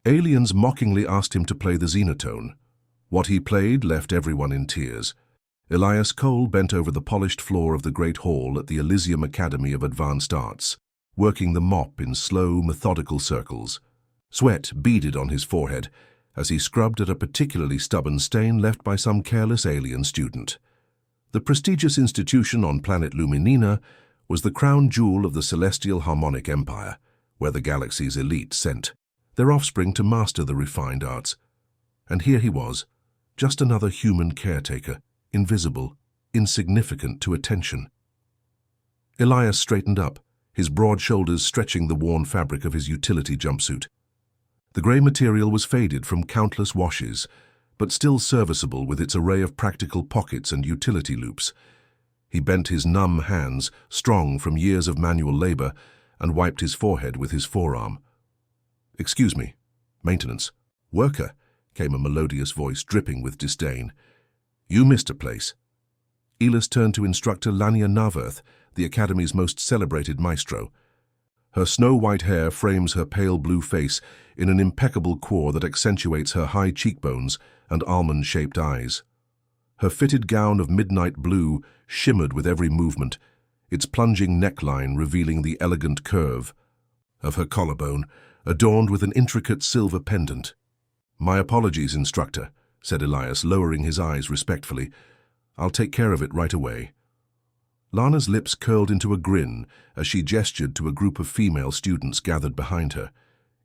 Aliens mockingly asked him to play the Xenotone. What he played left everyone in tears. Elias Cole bent over the polished floor of the Great Hall at the Elysium Academy of Advanced Arts, working the mop in slow, methodical circles. Sweat beaded on his forehead as he scrubbed at a particularly stubborn stain left by some careless alien student. The prestigious institution on planet Luminina was the crown jewel of the Celestial Harmonic Empire, where the galaxy's elite sent their offspring to master the refined arts. And here he was, just another human caretaker, invisible, insignificant to attention. Elias straightened up, his broad shoulders stretching the worn fabric of his utility jumpsuit. The grey material was faded from countless washes, but still serviceable with its array of practical pockets and utility loops. He bent his numb hands, strong from years of manual labor, and wiped his forehead with his forearm. "Excuse me, maintenance. Worker," came a melodious voice dripping with disdain. "You missed a place." Elis turned to instructor Lania Naverth, the Academy's most celebrated maestro. Her snow-white hair frames her pale blue face in an impeccable core that accentuates her high cheekbones and almond-shaped eyes. Her fitted gown of midnight blue shimmered with every movement, its plunging neckline revealing the elegant curve of her collarbone, adorned with an intricate silver pendant. "My apologies, instructor," said Elias, lowering his eyes respectfully. "I'll take care of it right away." Lana's lips curled into a grin as she gestured to a group of female students gathered behind her.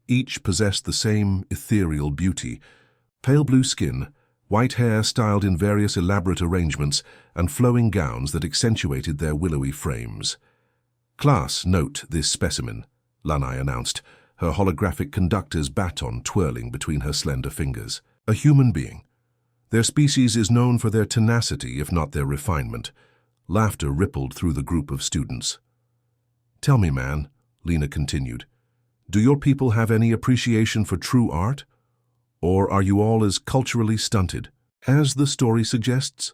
Each possessed the same ethereal beauty: pale blue skin, white hair styled in various elaborate arrangements, and flowing gowns that accentuated their willowy frames. "Class, note this specimen," Lanai announced, her holographic conductor's baton twirling between her slender fingers. "A human being. Their species is known for their tenacity, if not their refinement." Laughter rippled through the group of students. "Tell me, man," Lena continued, "do your people have any appreciation for true art? Or are you all as culturally stunted as the story suggests?"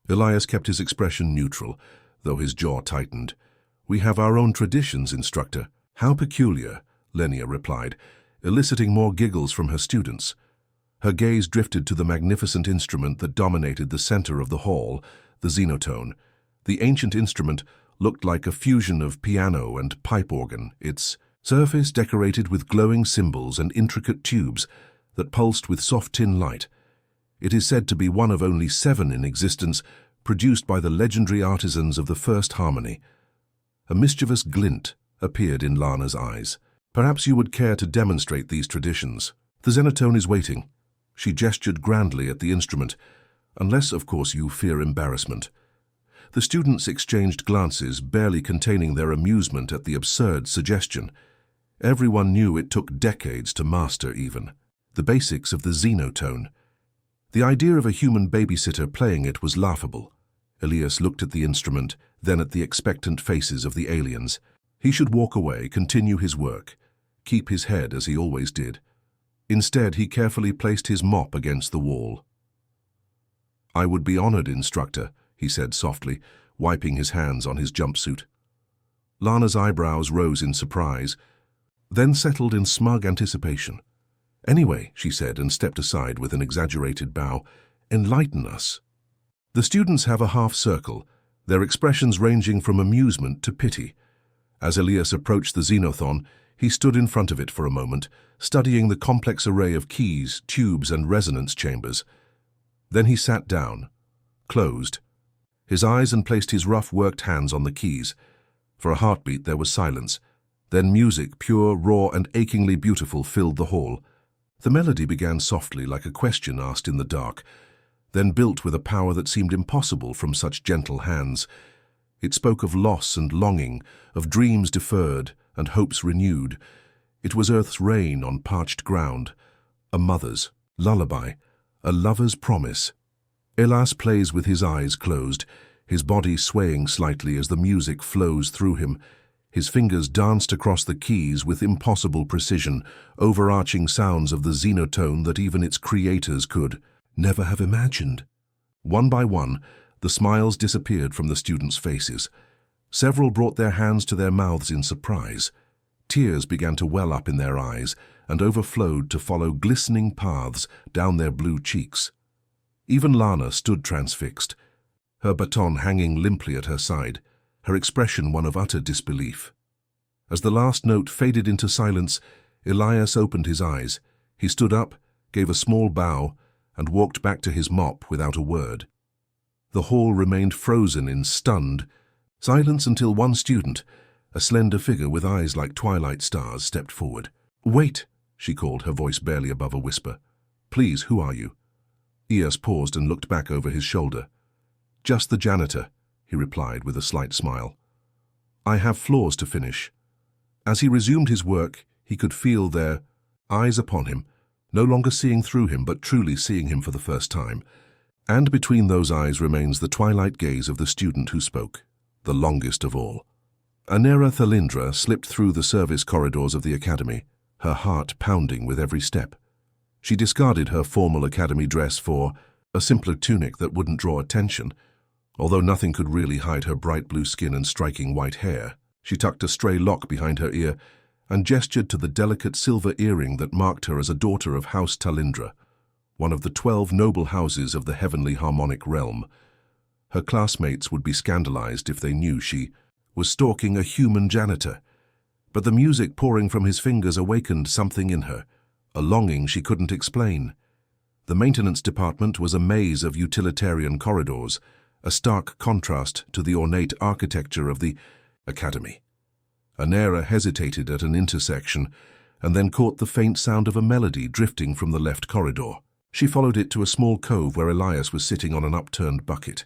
Elias kept his expression neutral, though his jaw tightened. "We have our own traditions, instructor." "How peculiar," Lenia replied, eliciting more giggles from her students. Her gaze drifted to the magnificent instrument that dominated the center of the hall, the Xenotone. The ancient instrument looked like a fusion of piano and pipe organ, its surface decorated with glowing symbols and intricate tubes that pulsed with soft tin light. It is said to be one of only 7 in existence, produced by the legendary artisans of the First Harmony. A mischievous glint appeared in Lana's eyes. "Perhaps you would care to demonstrate these traditions. The Xenotone is waiting." She gestured grandly at the instrument, "unless, of course, you fear embarrassment." The students exchanged glances, barely containing their amusement at the absurd suggestion. Everyone knew it took decades to master even the basics of the Xenotone. The idea of a human babysitter playing it was laughable. Elias looked at the instrument, then at the expectant faces of the aliens. He should walk away, continue his work, keep his head as he always did. Instead, he carefully placed his mop against the wall. "I would be honored, instructor," he said softly, wiping his hands on his jumpsuit. Lana's eyebrows rose in surprise, then settled in smug anticipation. "Anyway," she said, and stepped aside with an exaggerated bow, "enlighten us." The students have a half circle, their expressions ranging from amusement to pity. As Elias approached the Xenothon, he stood in front of it for a moment, studying the complex array of keys, tubes, and resonance chambers. Then he sat down, closed his eyes, and placed his rough-worked hands on the keys. For a heartbeat there was silence. Then music, pure, raw, and achingly beautiful, filled the hall. The melody began softly, like a question asked in the dark, then built with a power that seemed impossible from such gentle hands. It spoke of loss and longing, of dreams deferred and hopes renewed. It was Earth's rain on parched ground, a mother's lullaby, a lover's promise. Elias plays with his eyes closed, his body swaying slightly as the music flows through him. His fingers danced across the keys with impossible precision, overarching sounds of the Xenotone that even its creators could never have imagined. One by one, the smiles disappeared from the students' faces. Several brought their hands to their mouths in surprise. Tears began to well up in their eyes and overflowed to follow glistening paths down their blue cheeks. Even Lana stood transfixed, her baton hanging limply at her side, her expression one of utter disbelief. As the last note faded into silence, Elias opened his eyes. He stood up, gave a small bow, and walked back to his mop without a word. The hall remained frozen in stunned silence until one student, a slender figure with eyes like twilight stars, stepped forward. "Wait," she called, her voice barely above a whisper. "Please, who are you?" Elias paused and looked back over his shoulder. "Just the janitor," he replied with a slight smile. "I have floors to finish." As he resumed his work, he could feel their eyes upon him, no longer seeing through him but truly seeing him for the first time. And between those eyes remains the twilight gaze of the student who spoke, the longest of all. Anera Thalindra slipped through the service corridors of the academy, her heart pounding with every step. She discarded her formal academy dress for a simpler tunic that wouldn't draw attention. Although nothing could really hide her bright blue skin and striking white hair, she tucked a stray lock behind her ear and gestured to the delicate silver earring that marked her as a daughter of House Talindra, one of the 12 noble houses of the heavenly harmonic realm. Her classmates would be scandalized if they knew she was stalking a human janitor, but the music pouring from his fingers awakened something in her, a longing she couldn't explain. The maintenance department was a maze of utilitarian corridors, a stark contrast to the ornate architecture of the academy. Anera hesitated at an intersection and then caught the faint sound of a melody drifting from the left corridor. She followed it to a small cove where Elias was sitting on an upturned bucket.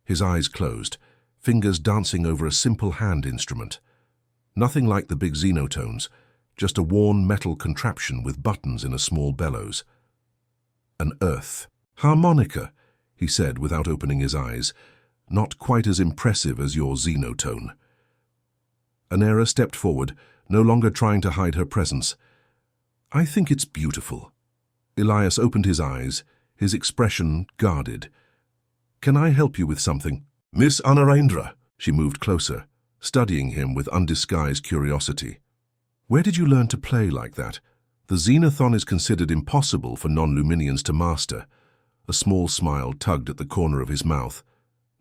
His eyes closed, fingers dancing over a simple hand instrument. Nothing like the big Xenotones, just a worn metal contraption with buttons in a small bellows. An earth harmonica, he said without opening his eyes, not quite as impressive as your Xenotone. Anera stepped forward, no longer trying to hide her presence. "I think it's beautiful." Elias opened his eyes, his expression guarded. "Can I help you with something?" "Miss Anarendra." She moved closer, studying him with undisguised curiosity. "Where did you learn to play like that? The Xenothon is considered impossible for non-Luminians to master." A small smile tugged at the corner of his mouth.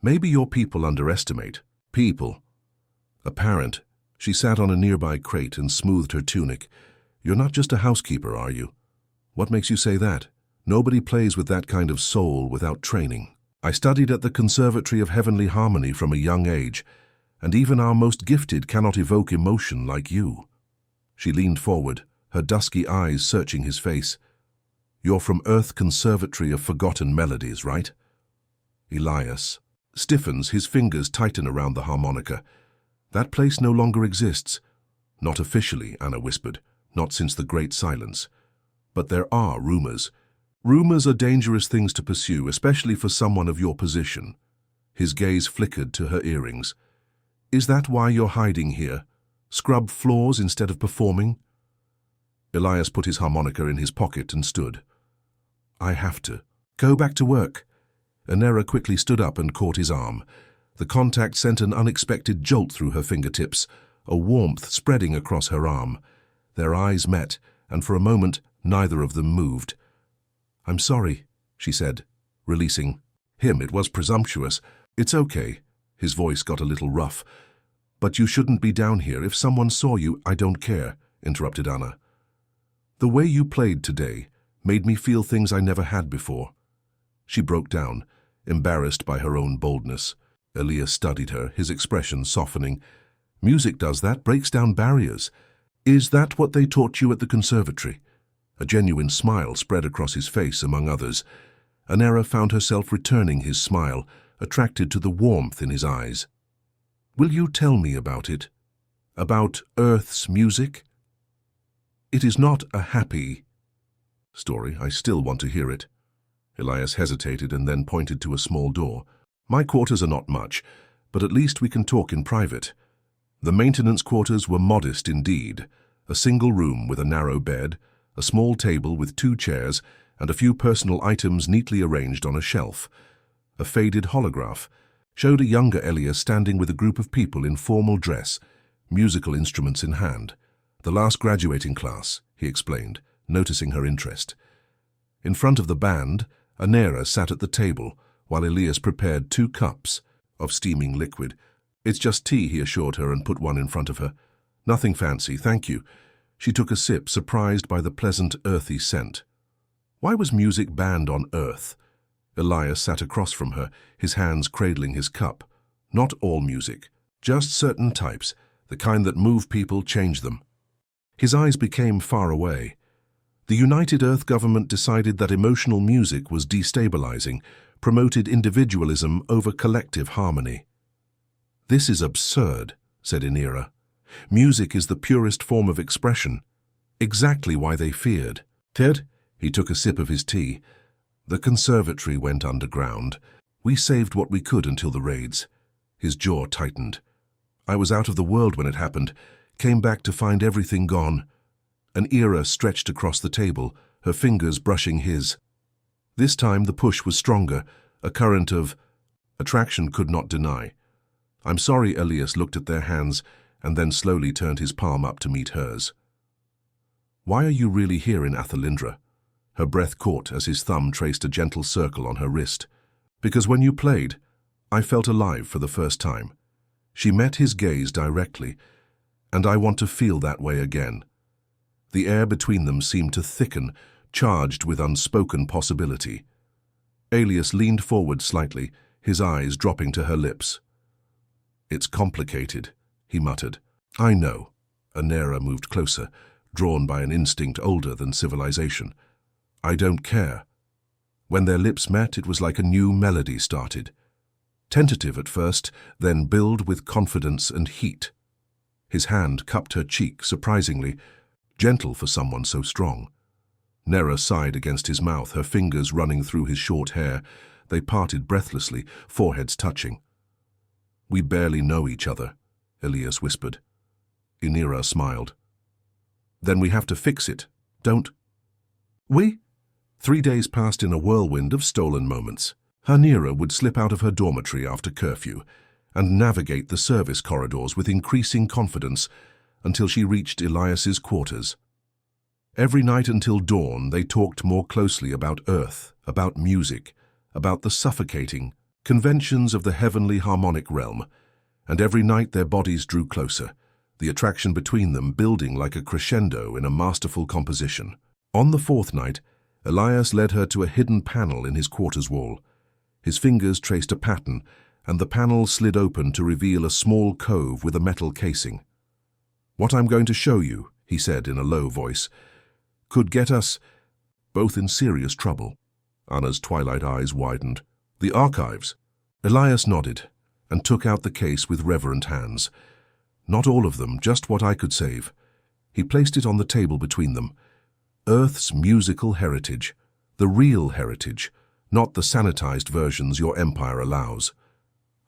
"Maybe your people underestimate." "People?" A parent. She sat on a nearby crate and smoothed her tunic. "You're not just a housekeeper, are you?" "What makes you say that? Nobody plays with that kind of soul without training." "I studied at the Conservatory of Heavenly Harmony from a young age, and even our most gifted cannot evoke emotion like you." She leaned forward, her dusky eyes searching his face. "You're from Earth Conservatory of Forgotten Melodies, right?" Elias stiffens, his fingers tighten around the harmonica. "That place no longer exists." "Not officially," Anna whispered, "not since the Great Silence. But there are rumors. Rumors are dangerous things to pursue, especially for someone of your position." His gaze flickered to her earrings. "Is that why you're hiding here? Scrub floors instead of performing?" Elias put his harmonica in his pocket and stood. "I have to. Go back to work." Anera quickly stood up and caught his arm. The contact sent an unexpected jolt through her fingertips, a warmth spreading across her arm. Their eyes met, and for a moment neither of them moved. "I'm sorry," she said, releasing him. It was presumptuous. "It's okay." His voice got a little rough. "But you shouldn't be down here. If someone saw you—" "I don't care," interrupted Anna. "The way you played today made me feel things I never had before." She broke down, embarrassed by her own boldness. Elias studied her, his expression softening. "Music does that, breaks down barriers. Is that what they taught you at the conservatory?" A genuine smile spread across his face among others. Anera found herself returning his smile, attracted to the warmth in his eyes. "Will you tell me about it? About Earth's music?" "It is not a happy story. I still want to hear it." Elias hesitated and then pointed to a small door. "My quarters are not much, but at least we can talk in private." The maintenance quarters were modest indeed. A single room with a narrow bed, a small table with 2 chairs, and a few personal items neatly arranged on a shelf. A faded holograph showed a younger Elias standing with a group of people in formal dress, musical instruments in hand. The last graduating class, he explained, noticing her interest. In front of the band, Anera sat at the table while Elias prepared 2 cups of steaming liquid. "It's just tea," he assured her and put one in front of her. "Nothing fancy, thank you." She took a sip, surprised by the pleasant, earthy scent. Why was music banned on Earth? Elias sat across from her, his hands cradling his cup. "Not all music, just certain types, the kind that move people, change them." His eyes became far away. The United Earth government decided that emotional music was destabilizing, promoted individualism over collective harmony. "This is absurd," said Inera. "Music is the purest form of expression." Exactly why they feared. "Ted," he took a sip of his tea. "The conservatory went underground. We saved what we could until the raids." His jaw tightened. "I was out of the world when it happened. Came back to find everything gone." An era stretched across the table, her fingers brushing his. This time the push was stronger, a current of attraction could not deny. "I'm sorry," Elias looked at their hands and then slowly turned his palm up to meet hers. "Why are you really here in Athalindra?" Her breath caught as his thumb traced a gentle circle on her wrist. "Because when you played, I felt alive for the first time." She met his gaze directly, "And I want to feel that way again." The air between them seemed to thicken, charged with unspoken possibility. Elias leaned forward slightly, his eyes dropping to her lips. "It's complicated," he muttered. "I know." Anera moved closer, drawn by an instinct older than civilization. "I don't care." When their lips met, it was like a new melody started. Tentative at first, then billed with confidence and heat. His hand cupped her cheek, surprisingly gentle for someone so strong. Nera sighed against his mouth, her fingers running through his short hair. They parted breathlessly, foreheads touching. "We barely know each other," Elias whispered. Inera smiled. "Then we have to fix it, don't we?" 3 days passed in a whirlwind of stolen moments. Hanira would slip out of her dormitory after curfew and navigate the service corridors with increasing confidence until she reached Elias's quarters. Every night until dawn, they talked more closely about Earth, about music, about the suffocating conventions of the heavenly harmonic realm, and every night their bodies drew closer, the attraction between them building like a crescendo in a masterful composition. On the 4th night, Elias led her to a hidden panel in his quarters wall. His fingers traced a pattern, and the panel slid open to reveal a small cove with a metal casing. "What I'm going to show you," he said in a low voice, "could get us both in serious trouble." Anna's twilight eyes widened. "The archives?" Elias nodded and took out the case with reverent hands. "Not all of them, just what I could save." He placed it on the table between them. Earth's musical heritage, the real heritage, not the sanitized versions your empire allows.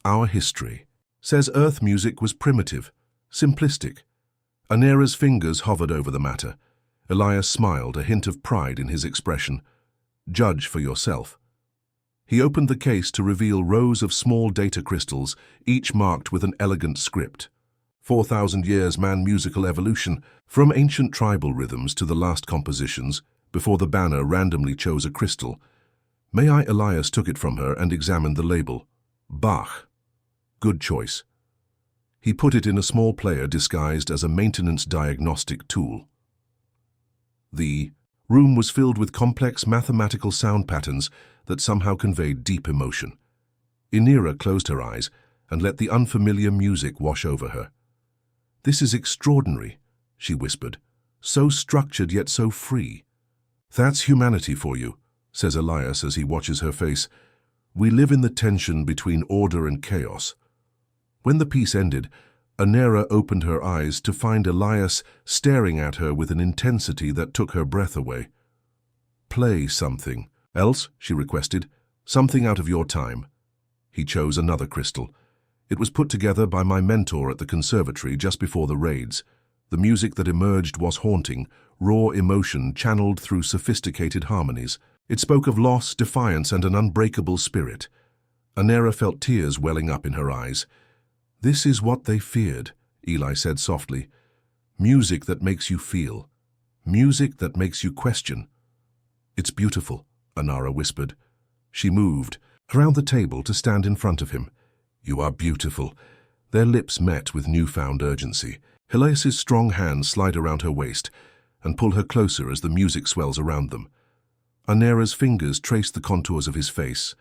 Our history says Earth music was primitive, simplistic. Anera's fingers hovered over the matter. Elias smiled, a hint of pride in his expression. "Judge for yourself." He opened the case to reveal rows of small data crystals, each marked with an elegant script. 4,000 years man musical evolution, from ancient tribal rhythms to the last compositions, before the banner randomly chose a crystal. "May I?" Elias took it from her and examined the label. "Bach." "Good choice." He put it in a small player disguised as a maintenance diagnostic tool. The room was filled with complex mathematical sound patterns that somehow conveyed deep emotion. Inera closed her eyes and let the unfamiliar music wash over her. "This is extraordinary," she whispered. "So structured yet so free." "That's humanity for you," says Elias as he watches her face. "We live in the tension between order and chaos." When the piece ended, Anera opened her eyes to find Elias staring at her with an intensity that took her breath away. "Play something else," she requested. "Something out of your time." He chose another crystal. It was put together by my mentor at the conservatory just before the raids. The music that emerged was haunting, raw emotion channeled through sophisticated harmonies. It spoke of loss, defiance, and an unbreakable spirit. Anera felt tears welling up in her eyes. "This is what they feared," Eli said softly. Music that makes you feel. Music that makes you question. It's beautiful, Anara whispered. She moved around the table to stand in front of him. You are beautiful. Their lips met with newfound urgency. Elias's strong hands slide around her waist and pull her closer as the music swells around them. Anera's fingers trace the contours of his face,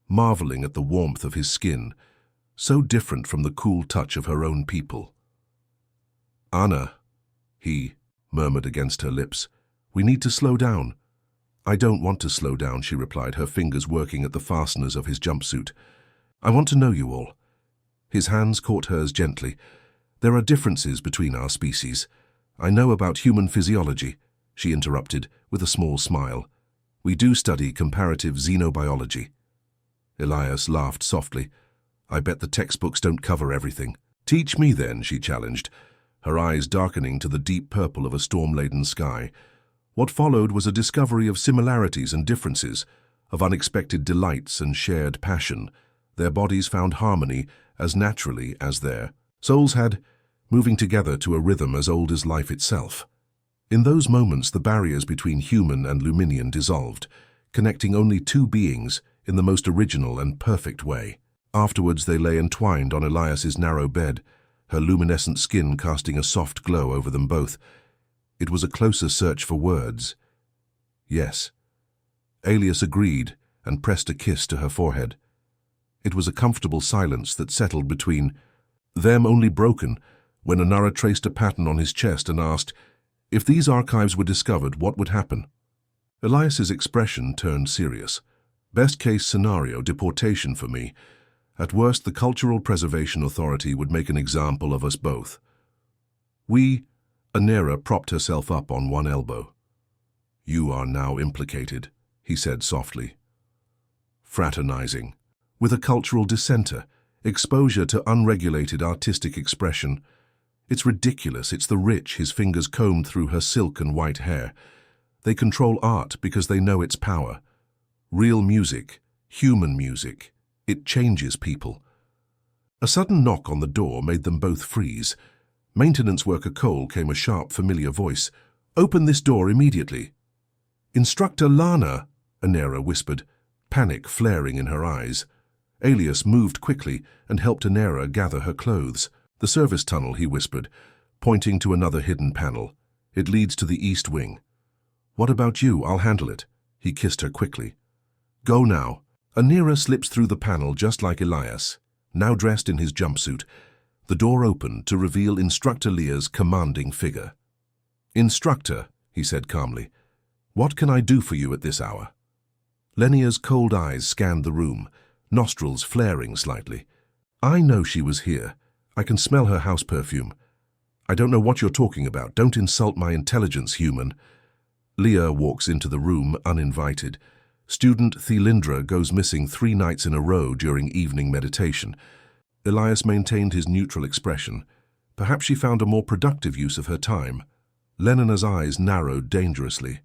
marveling at the warmth of his skin, so different from the cool touch of her own people. Anna, he murmured against her lips, we need to slow down. I don't want to slow down, she replied, her fingers working at the fasteners of his jumpsuit. I want to know you all. His hands caught hers gently. There are differences between our species. I know about human physiology, she interrupted with a small smile. We do study comparative xenobiology. Elias laughed softly. I bet the textbooks don't cover everything. Teach me then, she challenged, her eyes darkening to the deep purple of a storm-laden sky. What followed was a discovery of similarities and differences, of unexpected delights and shared passion. Their bodies found harmony as naturally as their souls had, moving together to a rhythm as old as life itself. In those moments, the barriers between human and Luminian dissolved, connecting only two beings in the most original and perfect way. Afterwards, they lay entwined on Elias's narrow bed, her luminescent skin casting a soft glow over them both. It was a closer search for words. Yes. Elias agreed and pressed a kiss to her forehead. It was a comfortable silence that settled between them, only broken when Anara traced a pattern on his chest and asked, if these archives were discovered, what would happen? Elias's expression turned serious. Best case scenario, deportation for me. At worst, the Cultural Preservation Authority would make an example of us both. Anera propped herself up on one elbow. You are now implicated, he said softly. Fraternizing. With a cultural dissenter, exposure to unregulated artistic expression. It's ridiculous, it's the rich, his fingers combed through her silk and white hair. They control art because they know its power. Real music, human music, it changes people. A sudden knock on the door made them both freeze. Maintenance worker Cole came a sharp, familiar voice. Open this door immediately. Instructor Lana, Anera whispered, panic flaring in her eyes. Elias moved quickly and helped Anera gather her clothes. The service tunnel, he whispered, pointing to another hidden panel. It leads to the east wing. What about you? I'll handle it. He kissed her quickly. Go now. Anera slips through the panel just like Elias, now dressed in his jumpsuit. The door opened to reveal Instructor Leah's commanding figure. Instructor, he said calmly, what can I do for you at this hour? Lenia's cold eyes scanned the room, nostrils flaring slightly. I know she was here. I can smell her house perfume. I don't know what you're talking about. Don't insult my intelligence, human. Leah walks into the room uninvited. Student Thelindra goes missing 3 nights in a row during evening meditation. Elias maintained his neutral expression. Perhaps she found a more productive use of her time. Lenina's eyes narrowed dangerously.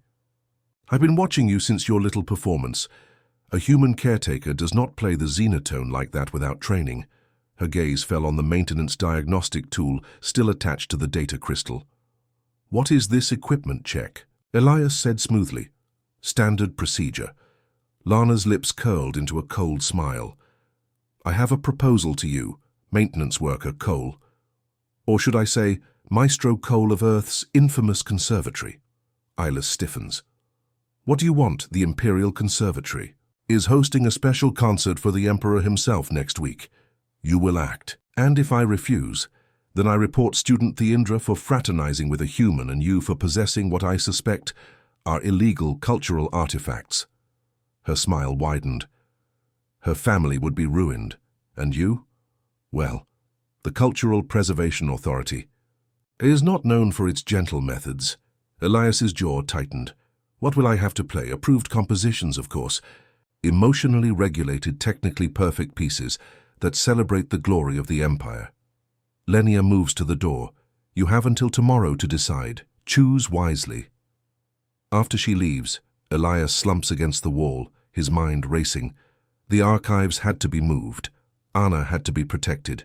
I've been watching you since your little performance. A human caretaker does not play the Xenotone like that without training. Her gaze fell on the maintenance diagnostic tool still attached to the data crystal. What is this equipment check? Elias said smoothly. Standard procedure. Lana's lips curled into a cold smile. I have a proposal to you, maintenance worker Cole. Or should I say, Maestro Cole of Earth's infamous conservatory. Ilas stiffens. What do you want? The Imperial Conservatory is hosting a special concert for the Emperor himself next week. You will act. And if I refuse, then I report student Theindra for fraternizing with a human and you for possessing what I suspect are illegal cultural artifacts. Her smile widened. Her family would be ruined. And you? Well, the Cultural Preservation Authority is not known for its gentle methods. Elias's jaw tightened. What will I have to play? Approved compositions, of course. Emotionally regulated, technically perfect pieces that celebrate the glory of the Empire. Lenia moves to the door. You have until tomorrow to decide. Choose wisely. After she leaves, Elias slumps against the wall, his mind racing. The archives had to be moved. Anna had to be protected.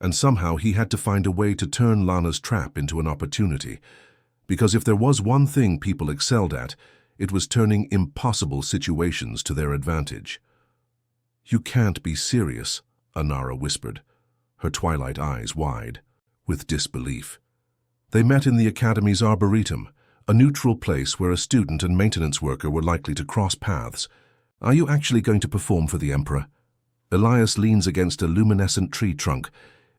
And somehow he had to find a way to turn Lana's trap into an opportunity. Because if there was one thing people excelled at, it was turning impossible situations to their advantage. "You can't be serious," Anara whispered, her twilight eyes wide, with disbelief. They met in the Academy's Arboretum, a neutral place where a student and maintenance worker were likely to cross paths. "Are you actually going to perform for the Emperor?" Elias leans against a luminescent tree trunk,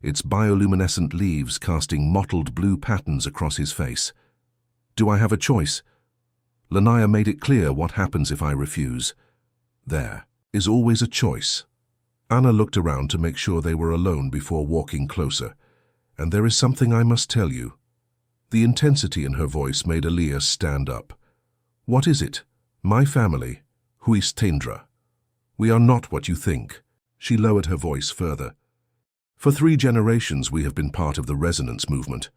its bioluminescent leaves casting mottled blue patterns across his face. "Do I have a choice?" Lanaya made it clear what happens if I refuse. There is always a choice. Anna looked around to make sure they were alone before walking closer. "And there is something I must tell you." The intensity in her voice made Elias stand up. "What is it?" "My family, Huistendra. We are not what you think." She lowered her voice further. "For 3 generations we have been part of the Resonance movement."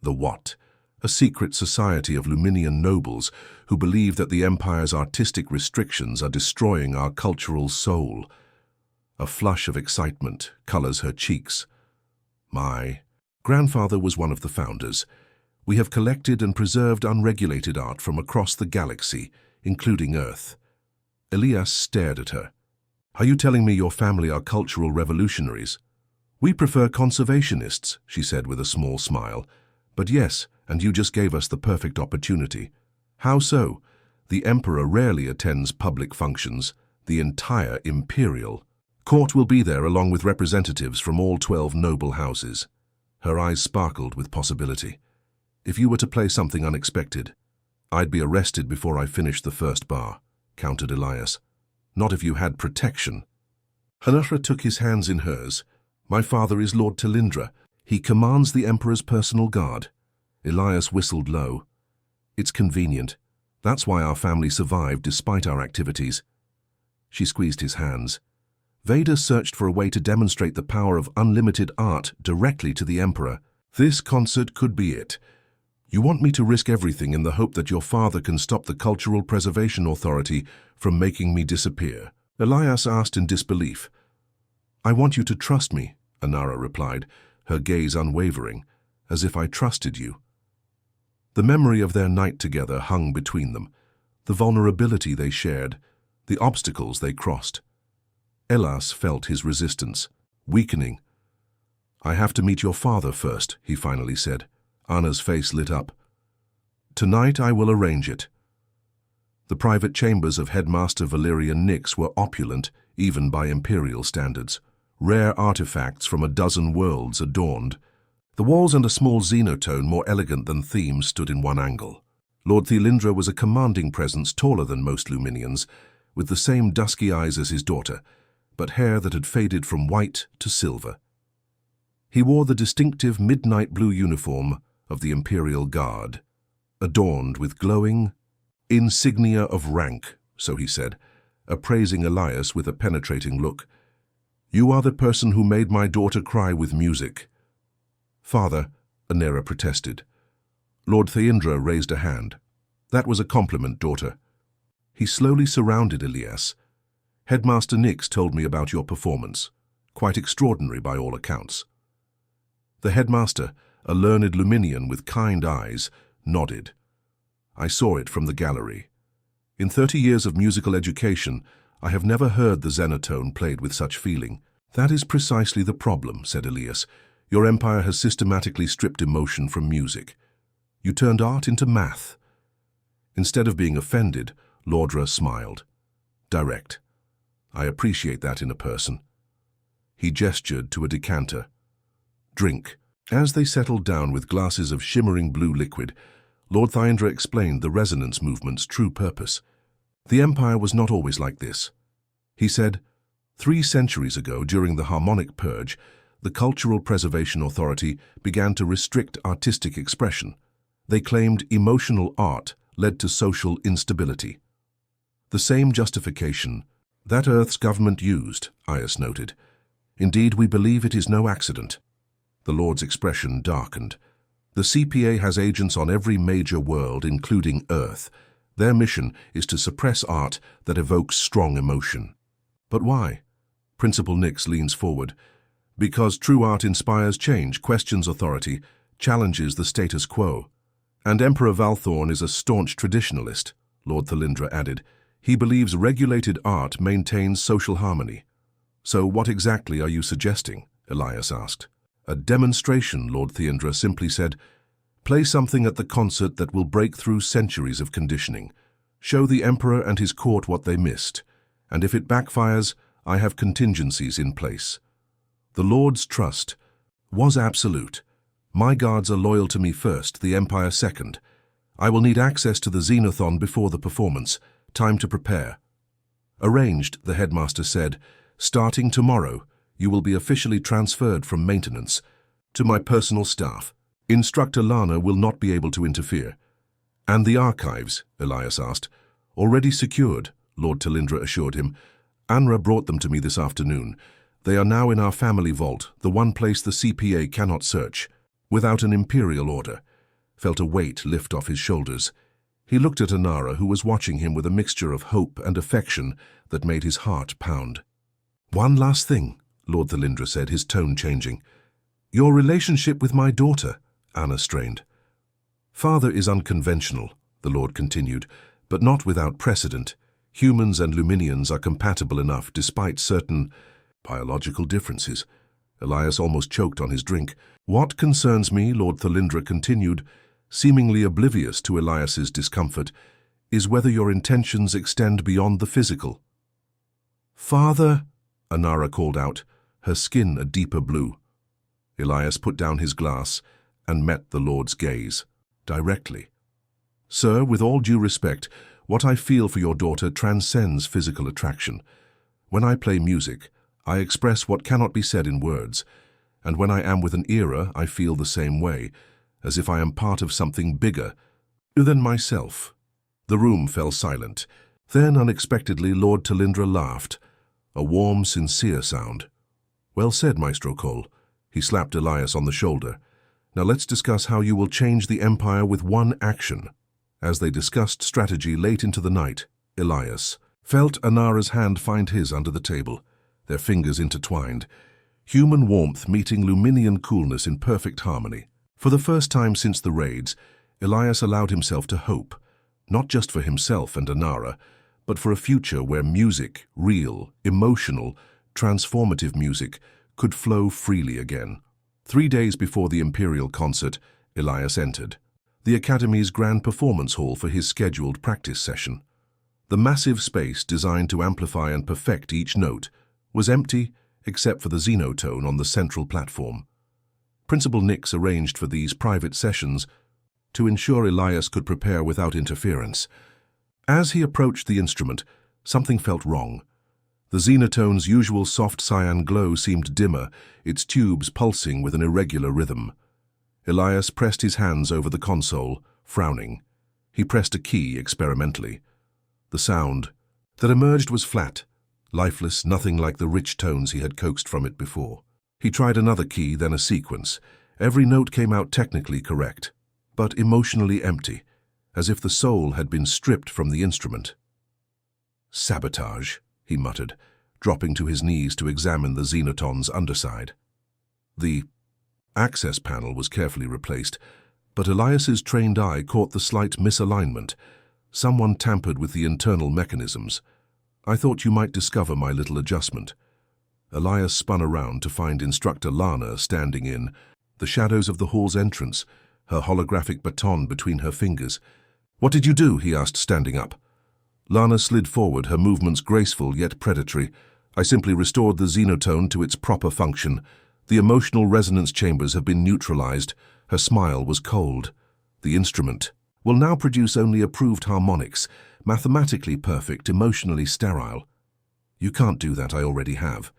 "The what?" "A secret society of Luminian nobles who believe that the Empire's artistic restrictions are destroying our cultural soul." A flush of excitement colors her cheeks. "My grandfather was one of the founders. We have collected and preserved unregulated art from across the galaxy, including Earth." Elias stared at her. "Are you telling me your family are cultural revolutionaries?" "We prefer conservationists," she said with a small smile. "But yes, and you just gave us the perfect opportunity." "How so?" "The Emperor rarely attends public functions. The entire Imperial Court will be there along with representatives from all 12 noble houses." Her eyes sparkled with possibility. "If you were to play something unexpected, I'd be arrested before I finished the first bar," countered Elias. "Not if you had protection." Hanahra took his hands in hers. "My father is Lord Talindra. He commands the Emperor's personal guard." Elias whistled low. "It's convenient. That's why our family survived despite our activities." She squeezed his hands. "Vader searched for a way to demonstrate the power of unlimited art directly to the Emperor. This concert could be it. You want me to risk everything in the hope that your father can stop the Cultural Preservation Authority from making me disappear?" Elias asked in disbelief. "I want you to trust me," Anara replied, her gaze unwavering, "as if I trusted you." The memory of their night together hung between them, the vulnerability they shared, the obstacles they crossed. Elias felt his resistance, weakening. "I have to meet your father first," he finally said. Anna's face lit up. "Tonight I will arrange it." The private chambers of Headmaster Valerian Nix were opulent, even by Imperial standards. Rare artifacts from a dozen worlds adorned. The walls and a small Xenotone more elegant than themes stood in one angle. Lord Talindra was a commanding presence taller than most Luminians, with the same dusky eyes as his daughter, but hair that had faded from white to silver. He wore the distinctive midnight blue uniform of the Imperial Guard, adorned with glowing insignia of rank, so he said, appraising Elias with a penetrating look. "You are the person who made my daughter cry with music." "Father," Anera protested. Lord Talindra raised a hand. "That was a compliment, daughter." He slowly surrounded Elias. "Headmaster Nix told me about your performance. Quite extraordinary by all accounts." The headmaster, a learned Luminian with kind eyes, nodded. "I saw it from the gallery. In 30 years of musical education, I have never heard the Xenotone played with such feeling." "That is precisely the problem," said Elias. "Your empire has systematically stripped emotion from music. You turned art into math." Instead of being offended, Lordra smiled. "Direct. I appreciate that in a person." He gestured to a decanter. "Drink." As they settled down with glasses of shimmering blue liquid, Lord Talindra explained the resonance movement's true purpose. The Empire was not always like this. He said, 3 centuries ago, during the Harmonic Purge, the Cultural Preservation Authority began to restrict artistic expression. They claimed emotional art led to social instability. The same justification that Earth's government used, Ias noted. "Indeed, we believe it is no accident." The Lord's expression darkened. "The CPA has agents on every major world, including Earth. Their mission is to suppress art that evokes strong emotion." "But why?" Principal Nix leans forward. Because true art inspires change, questions authority, challenges the status quo. And Emperor Valthorn is a staunch traditionalist, Lord Thalindra added. He believes regulated art maintains social harmony. So what exactly are you suggesting? Elias asked. A demonstration, Lord Thalindra simply said. Play something at the concert that will break through centuries of conditioning. Show the Emperor and his court what they missed. And if it backfires, I have contingencies in place. The Lord's trust was absolute. My guards are loyal to me first, the Empire second. I will need access to the Xenotone before the performance. Time to prepare. Arranged, the headmaster said. Starting tomorrow, you will be officially transferred from maintenance to my personal staff. Instructor Lana will not be able to interfere. And the archives, Elias asked. Already secured, Lord Thalindra assured him. Anra brought them to me this afternoon. They are now in our family vault, the one place the CPA cannot search, without an imperial order. Felt a weight lift off his shoulders. He looked at Anara, who was watching him with a mixture of hope and affection that made his heart pound. One last thing, Lord Thalindra said, his tone changing. Your relationship with my daughter, Anna strained. Father is unconventional, the Lord continued, but not without precedent. Humans and Luminians are compatible enough despite certain biological differences. Elias almost choked on his drink. What concerns me, Lord Thalindra continued, seemingly oblivious to Elias's discomfort, is whether your intentions extend beyond the physical. Father, Anara called out, her skin a deeper blue. Elias put down his glass and met the Lord's gaze, directly. Sir, with all due respect, what I feel for your daughter transcends physical attraction. When I play music, I express what cannot be said in words, and when I am with an era, I feel the same way, as if I am part of something bigger than myself. The room fell silent. Then, unexpectedly, Lord Thalindra laughed, a warm, sincere sound. Well said, Maestro Cole. He slapped Elias on the shoulder. Now let's discuss how you will change the Empire with one action. As they discussed strategy late into the night, Elias felt Anara's hand find his under the table, their fingers intertwined, human warmth meeting Luminian coolness in perfect harmony. For the first time since the raids, Elias allowed himself to hope, not just for himself and Anara, but for a future where music, real, emotional, transformative music, could flow freely again. 3 days before the Imperial concert, Elias entered the Academy's grand performance hall for his scheduled practice session. The massive space designed to amplify and perfect each note was empty except for the Xenotone on the central platform. Principal Nix arranged for these private sessions to ensure Elias could prepare without interference. As he approached the instrument, something felt wrong. The Xenotone's usual soft cyan glow seemed dimmer, its tubes pulsing with an irregular rhythm. Elias pressed his hands over the console, frowning. He pressed a key experimentally. The sound that emerged was flat, lifeless, nothing like the rich tones he had coaxed from it before. He tried another key, then a sequence. Every note came out technically correct, but emotionally empty, as if the soul had been stripped from the instrument. Sabotage, he muttered, dropping to his knees to examine the Xenotone's underside. The access panel was carefully replaced, but Elias's trained eye caught the slight misalignment. Someone tampered with the internal mechanisms. I thought you might discover my little adjustment. Elias spun around to find Instructor Lana standing in the shadows of the hall's entrance, her holographic baton between her fingers. What did you do? He asked, standing up. Lana slid forward, her movements graceful yet predatory. I simply restored the Xenotone to its proper function. The emotional resonance chambers have been neutralized. Her smile was cold. The instrument will now produce only approved harmonics, mathematically perfect, emotionally sterile. You can't do that, I already have.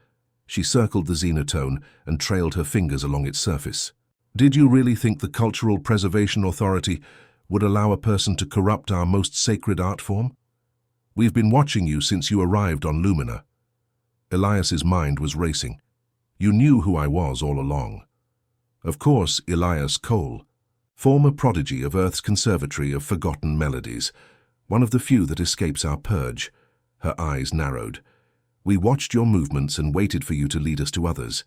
She circled the Xenotone and trailed her fingers along its surface. Did you really think the Cultural Preservation Authority would allow a person to corrupt our most sacred art form? We've been watching you since you arrived on Lumina. Elias's mind was racing. You knew who I was all along. Of course, Elias Cole, former prodigy of Earth's Conservatory of Forgotten Melodies, one of the few that escapes our purge. Her eyes narrowed. We watched your movements and waited for you to lead us to others.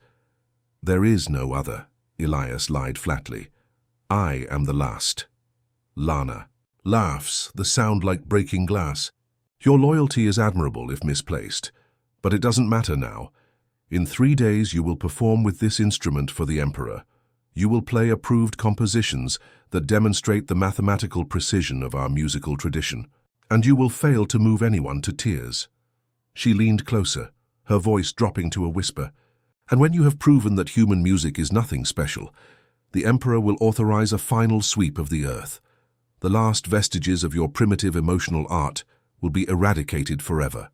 There is no other, Elias lied flatly. I am the last. Lana laughs, the sound like breaking glass. Your loyalty is admirable if misplaced, but it doesn't matter now. In 3 days you will perform with this instrument for the Emperor. You will play approved compositions that demonstrate the mathematical precision of our musical tradition, and you will fail to move anyone to tears. She leaned closer, her voice dropping to a whisper. And when you have proven that human music is nothing special, the Emperor will authorize a final sweep of the earth. The last vestiges of your primitive emotional art will be eradicated forever.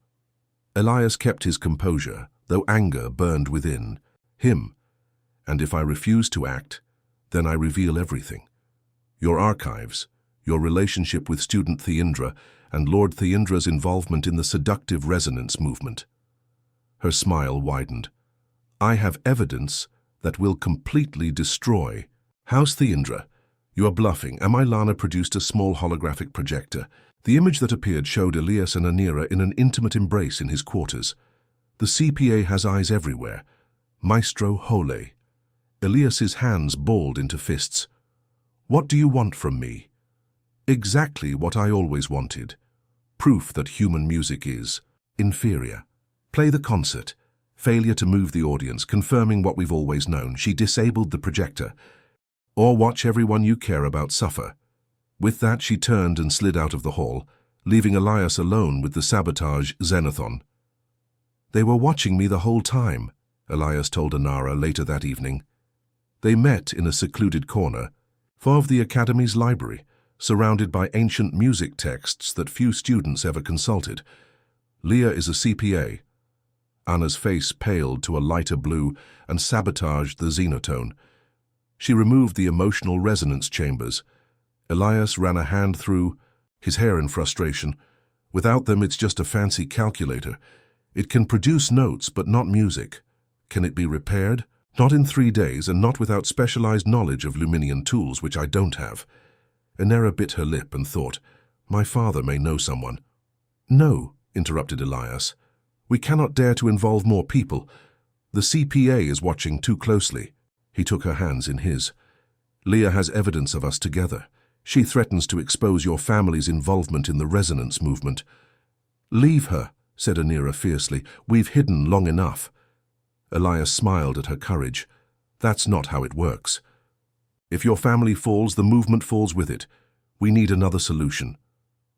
Elias kept his composure, though anger burned within him. And if I refuse to act, then I reveal everything. Your archives, your relationship with student Theindra, and Lord Theindra's involvement in the seductive resonance movement. Her smile widened. I have evidence that will completely destroy. How's Theindra? You are bluffing. Lana produced a small holographic projector. The image that appeared showed Elias and Anira in an intimate embrace in his quarters. The CPA has eyes everywhere. Maestro Hole. Elias's hands balled into fists. What do you want from me? Exactly what I always wanted. Proof that human music is inferior. Play the concert. Failure to move the audience, confirming what we've always known. She disabled the projector. Or watch everyone you care about suffer. With that, she turned and slid out of the hall, leaving Elias alone with the sabotage Xenotone. They were watching me the whole time, Elias told Anara later that evening. They met in a secluded corner of the Academy's library, surrounded by ancient music texts that few students ever consulted. Leah is a CPA. Anna's face paled to a lighter blue and sabotaged the Xenotone. She removed the emotional resonance chambers. Elias ran a hand through his hair in frustration. Without them, it's just a fancy calculator. It can produce notes, but not music. Can it be repaired? Not in 3 days, and not without specialized knowledge of Luminian tools, which I don't have. Anera bit her lip and thought, my father may know someone. No, interrupted Elias. We cannot dare to involve more people. The CPA is watching too closely. He took her hands in his. Leah has evidence of us together. She threatens to expose your family's involvement in the resonance movement. Leave her, said Anira fiercely. We've hidden long enough. Elias smiled at her courage. That's not how it works. If your family falls, the movement falls with it. We need another solution.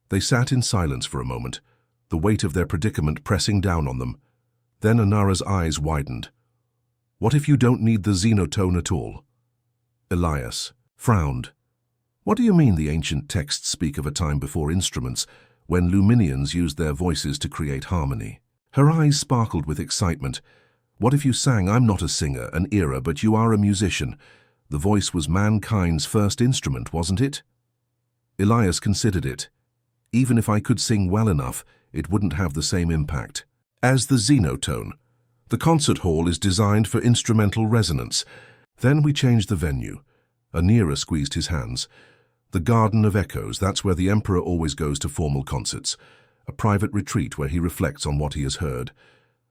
They sat in silence for a moment, the weight of their predicament pressing down on them. Then Anara's eyes widened. What if you don't need the Xenotone at all? Elias frowned. What do you mean the ancient texts speak of a time before instruments, when Luminians used their voices to create harmony? Her eyes sparkled with excitement. What if you sang, I'm not a singer, an era, but you are a musician? The voice was mankind's first instrument, wasn't it? Elias considered it. Even if I could sing well enough, it wouldn't have the same impact. As the Xenotone. The concert hall is designed for instrumental resonance. Then we changed the venue. Anira squeezed his hands. The Garden of Echoes, that's where the Emperor always goes to formal concerts. A private retreat where he reflects on what he has heard.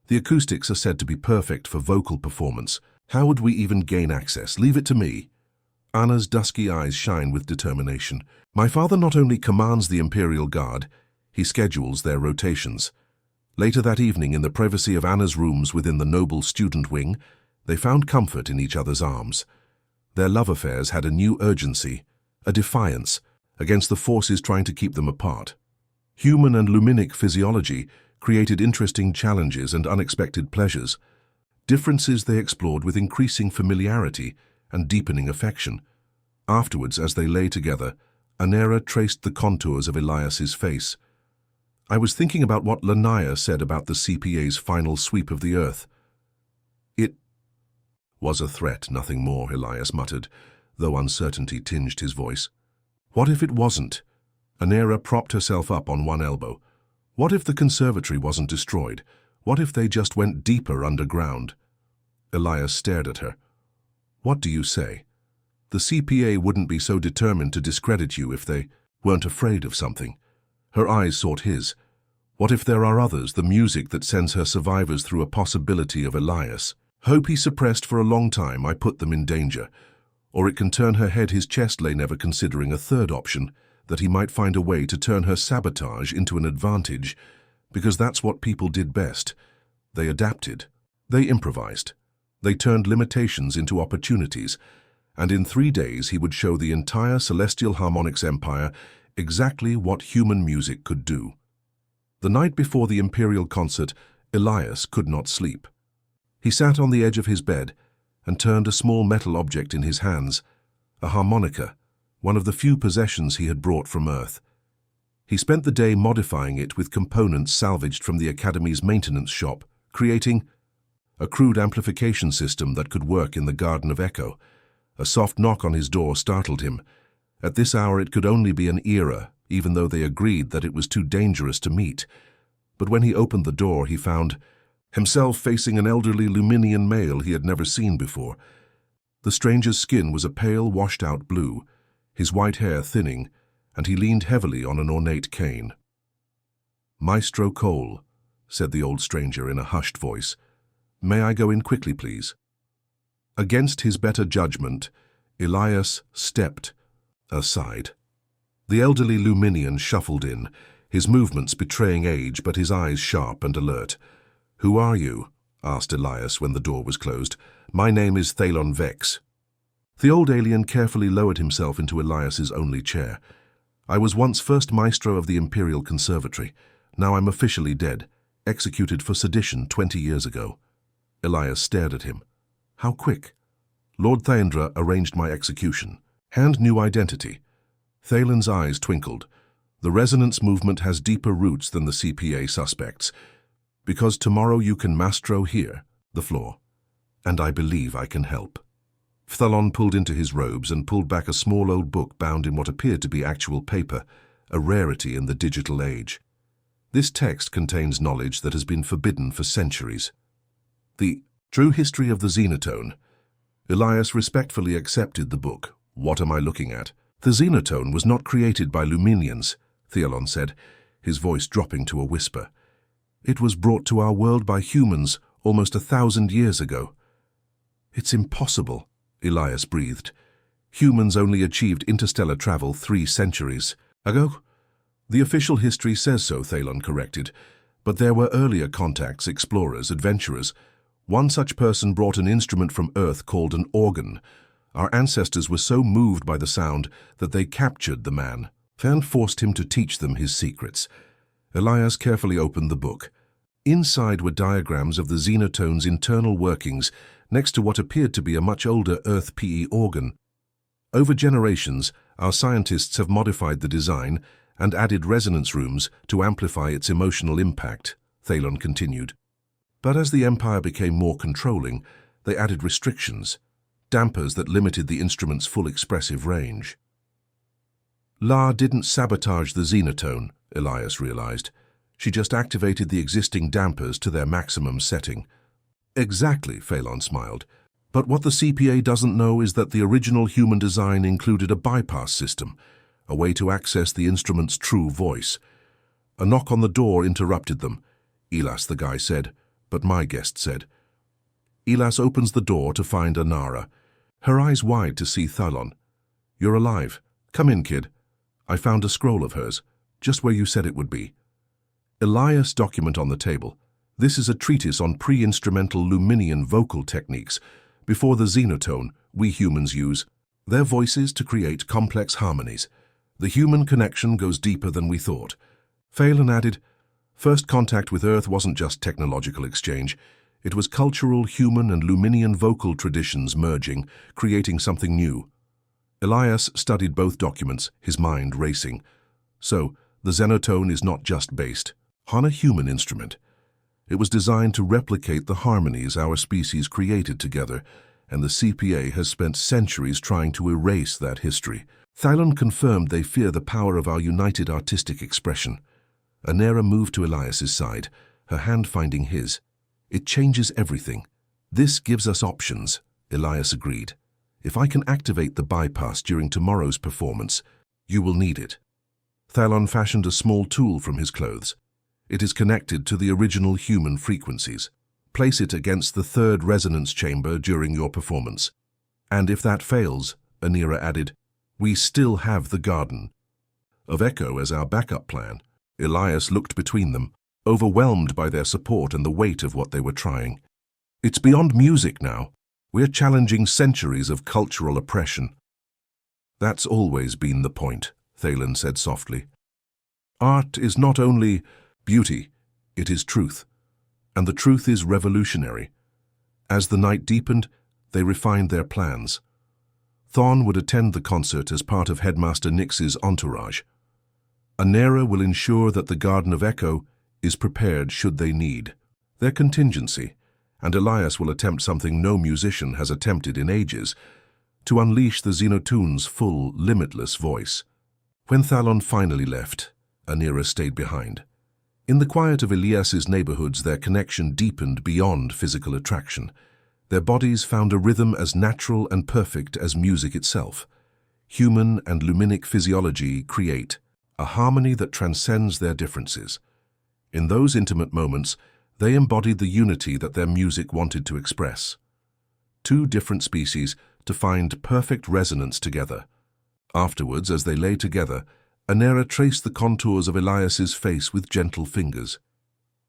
The acoustics are said to be perfect for vocal performance. How would we even gain access? Leave it to me. Anna's dusky eyes shine with determination. My father not only commands the Imperial Guard, he schedules their rotations. Later that evening, in the privacy of Anna's rooms within the noble student wing, they found comfort in each other's arms. Their love affairs had a new urgency, a defiance, against the forces trying to keep them apart. Human and luminic physiology created interesting challenges and unexpected pleasures. Differences they explored with increasing familiarity and deepening affection. Afterwards, as they lay together, Anera traced the contours of Elias's face. I was thinking about what Lanaya said about the CPA's final sweep of the earth. It was a threat, nothing more, Elias muttered, though uncertainty tinged his voice. What if it wasn't? Anera propped herself up on one elbow. What if the conservatory wasn't destroyed? What if they just went deeper underground? Elias stared at her. What do you say? The CPA wouldn't be so determined to discredit you if they weren't afraid of something. Her eyes sought his. What if there are others, the music that sends her survivors through a possibility of Elias? Hope he suppressed for a long time, I put them in danger. Or it can turn her head. His chest lay, never considering a third option, that he might find a way to turn her sabotage into an advantage, because that's what people did best. They adapted. They improvised. They turned limitations into opportunities, and in 3 days he would show the entire Celestial Harmonics Empire exactly what human music could do. The night before the Imperial concert, Elias could not sleep. He sat on the edge of his bed and turned a small metal object in his hands, a harmonica, one of the few possessions he had brought from Earth. He spent the day modifying it with components salvaged from the Academy's maintenance shop, creating a crude amplification system that could work in the Garden of Echo. A soft knock on his door startled him. At this hour it could only be an era, even though they agreed that it was too dangerous to meet. But when he opened the door, he found himself facing an elderly Luminian male he had never seen before. The stranger's skin was a pale, washed-out blue, his white hair thinning, and he leaned heavily on an ornate cane. "Maestro Cole," said the old stranger in a hushed voice, "may I go in quickly, please?" Against his better judgment, Elias stepped aside. The elderly Luminian shuffled in, his movements betraying age but his eyes sharp and alert. "Who are you?" asked Elias when the door was closed. "My name is Thalon Vex." The old alien carefully lowered himself into Elias's only chair. "I was once first maestro of the Imperial Conservatory. Now I'm officially dead, executed for sedition 20 years ago." Elias stared at him. "How quick?" "Lord Thaendra arranged my execution. And new identity." Thalon's eyes twinkled. "The resonance movement has deeper roots than the CPA suspects. Because tomorrow you can maestro here, the floor. And I believe I can help." Thalon pulled into his robes and pulled back a small old book bound in what appeared to be actual paper, a rarity in the digital age. This text contains knowledge that has been forbidden for centuries. The true history of the Xenotone. Elias respectfully accepted the book. "What am I looking at?" "The Xenotone was not created by Luminians," Thalon said, his voice dropping to a whisper. "It was brought to our world by humans almost 1,000 years ago." "It's impossible," Elias breathed. "Humans only achieved interstellar travel 3 centuries ago." "The official history says so," Thalon corrected. "But there were earlier contacts, explorers, adventurers. One such person brought an instrument from Earth called an organ. Our ancestors were so moved by the sound that they captured the man and forced him to teach them his secrets." Elias carefully opened the book. Inside were diagrams of the Xenotone's internal workings next to what appeared to be a much older Earth PE organ. "Over generations, our scientists have modified the design and added resonance rooms to amplify its emotional impact," Thalon continued. "But as the Empire became more controlling, they added restrictions, dampers that limited the instrument's full expressive range." La didn't sabotage the Xenotone, Elias realized. She just activated the existing dampers to their maximum setting. "Exactly," Thalon smiled. "But what the CPA doesn't know is that the original human design included a bypass system, a way to access the instrument's true voice." A knock on the door interrupted them. "Elas," the guy said, but my guest said. Elas opens the door to find Anara, her eyes wide to see Thalon. "You're alive. Come in, kid. I found a scroll of hers, just where you said it would be." Elias' document on the table. "This is a treatise on pre-instrumental Luminian vocal techniques. Before the Xenotone, we humans use their voices to create complex harmonies. The human connection goes deeper than we thought." Phelan added, "First contact with Earth wasn't just technological exchange. It was cultural, human, and Luminian vocal traditions merging, creating something new." Elias studied both documents, his mind racing. "So, the Xenotone is not just based on a human instrument. It was designed to replicate the harmonies our species created together, and the CPA has spent centuries trying to erase that history." Thalon confirmed they fear the power of our united artistic expression. Anera moved to Elias's side, her hand finding his. "It changes everything. This gives us options," Elias agreed. "If I can activate the bypass during tomorrow's performance, you will need it." Thalon fashioned a small tool from his clothes. "It is connected to the original human frequencies." Place it against the third resonance chamber during your performance. And if that fails, Anira added, we still have the garden of Echo as our backup plan. Elias looked between them, overwhelmed by their support and the weight of what they were trying. It's beyond music now. We're challenging centuries of cultural oppression. That's always been the point, Thalen said softly. Art is not only beauty, it is truth. And the truth is revolutionary. As the night deepened, they refined their plans. Thorn would attend the concert as part of Headmaster Nix's entourage. Anera will ensure that the Garden of Echo is prepared should they need their contingency, and Elias will attempt something no musician has attempted in ages, to unleash the Xenotone's full, limitless voice. When Thalon finally left, Anera stayed behind. In the quiet of Elias's neighborhoods, their connection deepened beyond physical attraction. Their bodies found a rhythm as natural and perfect as music itself. Human and luminic physiology create a harmony that transcends their differences. In those intimate moments, they embodied the unity that their music wanted to express. Two different species to find perfect resonance together. Afterwards, as they lay together, Anera traced the contours of Elias's face with gentle fingers.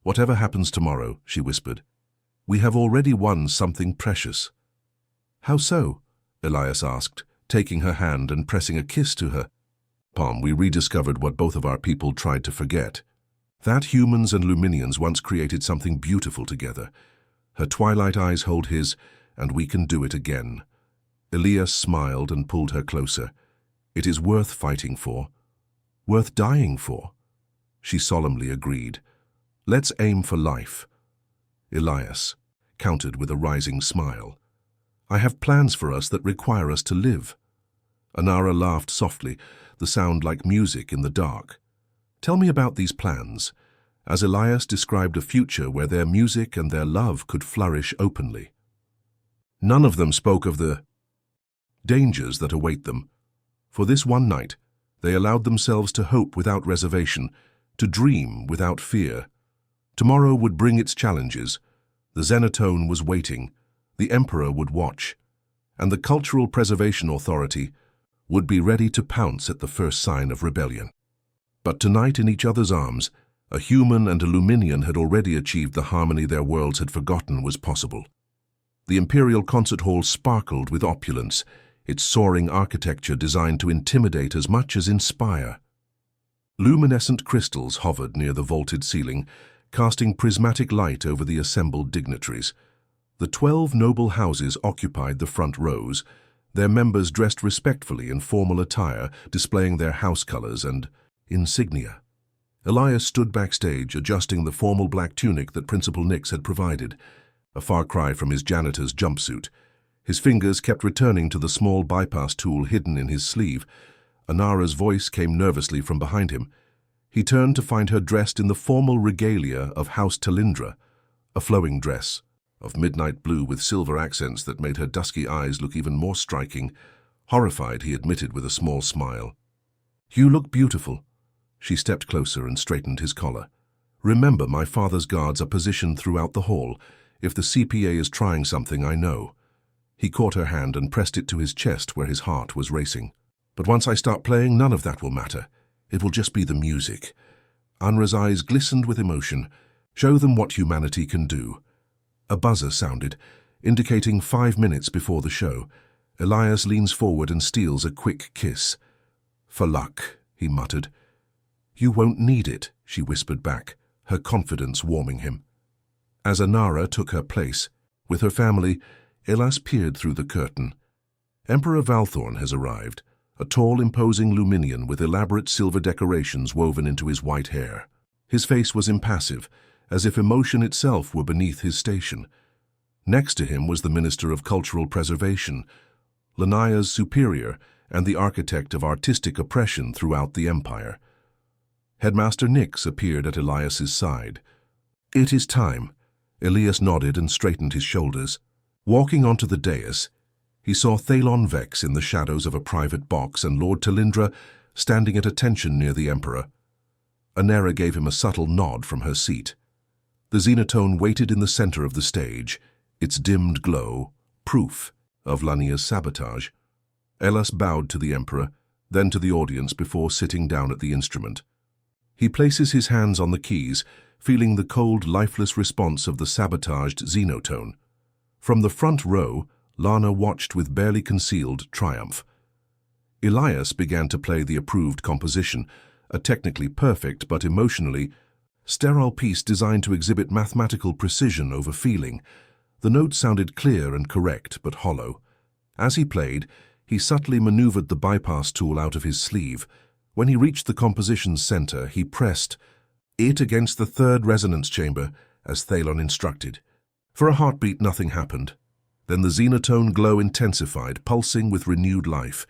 Whatever happens tomorrow, she whispered, we have already won something precious. How so? Elias asked, taking her hand and pressing a kiss to her palm. We rediscovered what both of our people tried to forget. That humans and Luminians once created something beautiful together. Her twilight eyes hold his, and we can do it again. Elias smiled and pulled her closer. It is worth fighting for. Worth dying for. She solemnly agreed. Let's aim for life. Elias countered with a rising smile. I have plans for us that require us to live. Anara laughed softly, the sound like music in the dark. Tell me about these plans, as Elias described a future where their music and their love could flourish openly. None of them spoke of the dangers that await them. For this one night, they allowed themselves to hope without reservation, to dream without fear. Tomorrow would bring its challenges. The Xenotone was waiting, the Emperor would watch, and the Cultural Preservation Authority would be ready to pounce at the first sign of rebellion. But tonight, in each other's arms, a human and a Luminian had already achieved the harmony their worlds had forgotten was possible. The Imperial Concert Hall sparkled with opulence, its soaring architecture designed to intimidate as much as inspire. Luminescent crystals hovered near the vaulted ceiling, casting prismatic light over the assembled dignitaries. The 12 noble houses occupied the front rows, their members dressed respectfully in formal attire, displaying their house colors and insignia. Elias stood backstage, adjusting the formal black tunic that Principal Nix had provided, a far cry from his janitor's jumpsuit. His fingers kept returning to the small bypass tool hidden in his sleeve. Anara's voice came nervously from behind him. He turned to find her dressed in the formal regalia of House Talindra, a flowing dress of midnight blue with silver accents that made her dusky eyes look even more striking. Horrified, he admitted with a small smile. You look beautiful. She stepped closer and straightened his collar. Remember, my father's guards are positioned throughout the hall. If the CPA is trying something, I know. He caught her hand and pressed it to his chest where his heart was racing. But once I start playing, none of that will matter. It will just be the music. Anra's eyes glistened with emotion. Show them what humanity can do. A buzzer sounded, indicating 5 minutes before the show. Elias leans forward and steals a quick kiss. For luck, he muttered. You won't need it, she whispered back, her confidence warming him. As Anara took her place, with her family, Elias peered through the curtain. Emperor Valthorn has arrived, a tall, imposing Luminian with elaborate silver decorations woven into his white hair. His face was impassive, as if emotion itself were beneath his station. Next to him was the Minister of Cultural Preservation, Lanaya's superior and the architect of artistic oppression throughout the Empire. Headmaster Nix appeared at Elias's side. It is time. Elias nodded and straightened his shoulders. Walking onto the dais, he saw Thalon Vex in the shadows of a private box and Lord Talindra standing at attention near the Emperor. Anera gave him a subtle nod from her seat. The Xenotone waited in the center of the stage, its dimmed glow, proof of Lania's sabotage. Elias bowed to the Emperor, then to the audience before sitting down at the instrument. He places his hands on the keys, feeling the cold, lifeless response of the sabotaged Xenotone. From the front row, Lana watched with barely concealed triumph. Elias began to play the approved composition, a technically perfect but emotionally sterile piece designed to exhibit mathematical precision over feeling. The notes sounded clear and correct, but hollow. As he played, he subtly maneuvered the bypass tool out of his sleeve. When he reached the composition's center, he pressed it against the third resonance chamber, as Thalon instructed. For a heartbeat, nothing happened. Then the Xenotone glow intensified, pulsing with renewed life.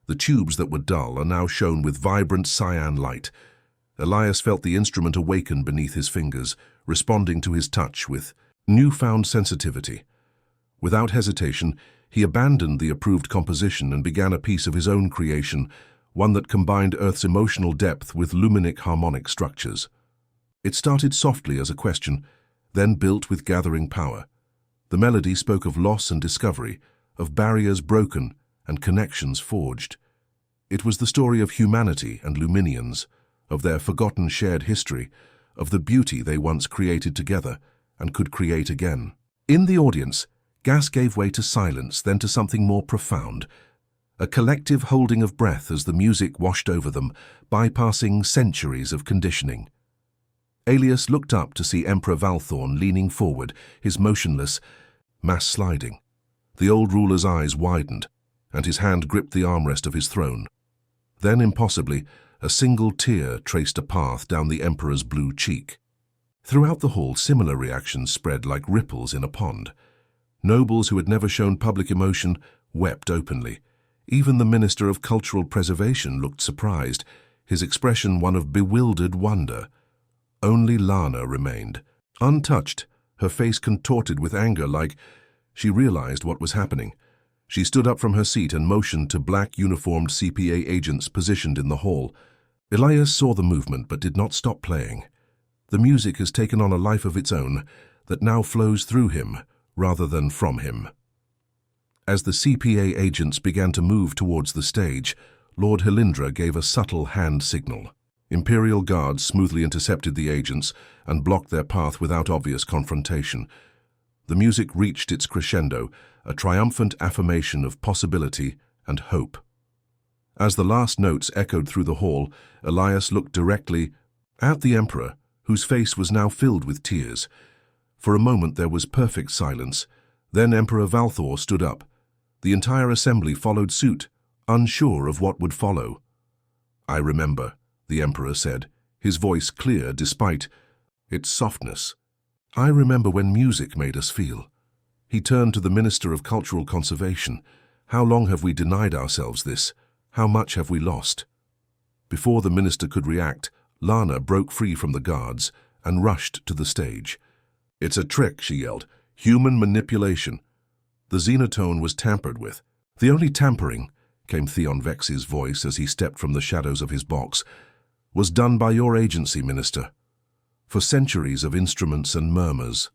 The tubes that were dull are now shown with vibrant cyan light. Elias felt the instrument awaken beneath his fingers, responding to his touch with newfound sensitivity. Without hesitation, he abandoned the approved composition and began a piece of his own creation, one that combined Earth's emotional depth with luminic harmonic structures. It started softly as a question, then built with gathering power. The melody spoke of loss and discovery, of barriers broken and connections forged. It was the story of humanity and Luminians, of their forgotten shared history, of the beauty they once created together and could create again. In the audience, gas gave way to silence, then to something more profound, a collective holding of breath as the music washed over them, bypassing centuries of conditioning. Elias looked up to see Emperor Valthorn leaning forward, his motionless mass sliding. The old ruler's eyes widened, and his hand gripped the armrest of his throne. Then, impossibly, a single tear traced a path down the Emperor's blue cheek. Throughout the hall, similar reactions spread like ripples in a pond. Nobles who had never shown public emotion wept openly. Even the Minister of Cultural Preservation looked surprised, his expression one of bewildered wonder. Only Lana remained, untouched, her face contorted with anger like she realized what was happening. She stood up from her seat and motioned to black uniformed CPA agents positioned in the hall. Elias saw the movement but did not stop playing. The music has taken on a life of its own that now flows through him rather than from him. As the CPA agents began to move towards the stage, Lord Helindra gave a subtle hand signal. Imperial guards smoothly intercepted the agents and blocked their path without obvious confrontation. The music reached its crescendo, a triumphant affirmation of possibility and hope. As the last notes echoed through the hall, Elias looked directly at the Emperor, whose face was now filled with tears. For a moment there was perfect silence. Then Emperor Valthor stood up. The entire assembly followed suit, unsure of what would follow. "I remember," the Emperor said, his voice clear despite its softness. "I remember when music made us feel." He turned to the Minister of Cultural Conservation. "How long have we denied ourselves this? How much have we lost?" Before the minister could react, Lana broke free from the guards and rushed to the stage. "It's a trick," she yelled. "Human manipulation." The Xenotone was tampered with. "The only tampering," came Theon Vex's voice as he stepped from the shadows of his box, "was done by your agency, Minister. For centuries of instruments and murmurs."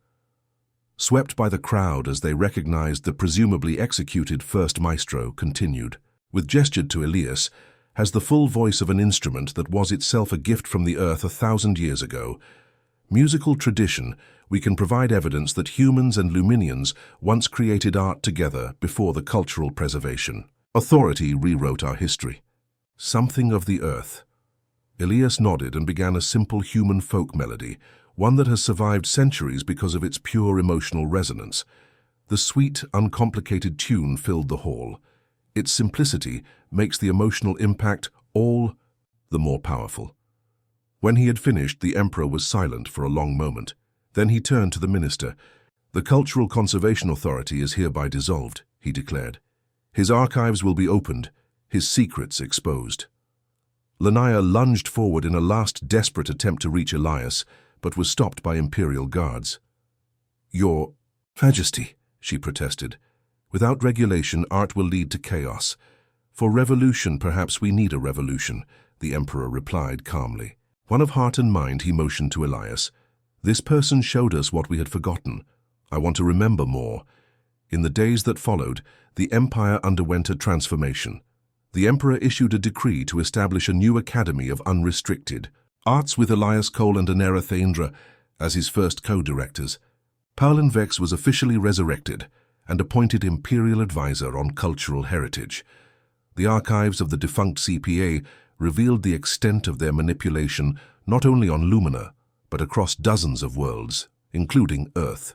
Swept by the crowd as they recognized the presumably executed first maestro, continued, with gesture to Elias, "has the full voice of an instrument that was itself a gift from the earth 1,000 years ago. Musical tradition, we can provide evidence that humans and Luminians once created art together before the cultural preservation. Authority rewrote our history." Something of the earth. Elias nodded and began a simple human folk melody, one that has survived centuries because of its pure emotional resonance. The sweet, uncomplicated tune filled the hall. Its simplicity makes the emotional impact all the more powerful. When he had finished, the Emperor was silent for a long moment. Then he turned to the minister. "The Cultural Conservation Authority is hereby dissolved," he declared. "His archives will be opened, his secrets exposed." Lania lunged forward in a last desperate attempt to reach Elias, but was stopped by Imperial guards. "Your Majesty," she protested. "Without regulation, art will lead to chaos. For revolution, perhaps we need a revolution," the Emperor replied calmly. One of heart and mind, he motioned to Elias. This person showed us what we had forgotten. I want to remember more. In the days that followed, the Empire underwent a transformation. The Emperor issued a decree to establish a new academy of unrestricted arts with Elias Cole and Anera Thaindra as his first co-directors. Paulin Vex was officially resurrected and appointed Imperial Advisor on Cultural Heritage. The archives of the defunct CPA revealed the extent of their manipulation not only on Lumina, but across dozens of worlds, including Earth.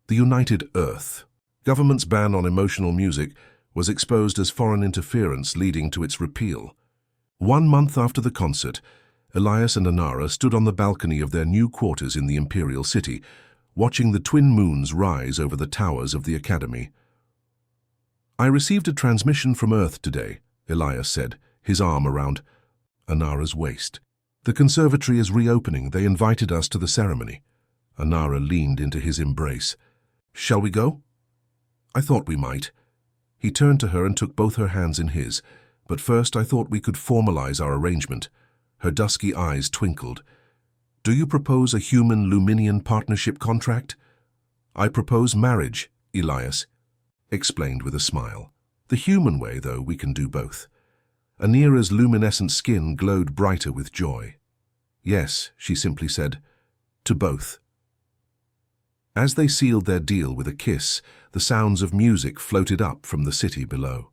The United Earth. Government's ban on emotional music was exposed as foreign interference, leading to its repeal. 1 month after the concert, Elias and Anara stood on the balcony of their new quarters in the Imperial City, watching the twin moons rise over the towers of the Academy. "I received a transmission from Earth today," Elias said, his arm around Anara's waist. "The conservatory is reopening. They invited us to the ceremony." Anara leaned into his embrace. "Shall we go?" "I thought we might." He turned to her and took both her hands in his. "But first I thought we could formalize our arrangement." Her dusky eyes twinkled. "Do you propose a human-Luminian partnership contract?" "I propose marriage," Elias explained with a smile. "The human way, though, we can do both." Anira's luminescent skin glowed brighter with joy. "Yes," she simply said, "to both." As they sealed their deal with a kiss, the sounds of music floated up from the city below.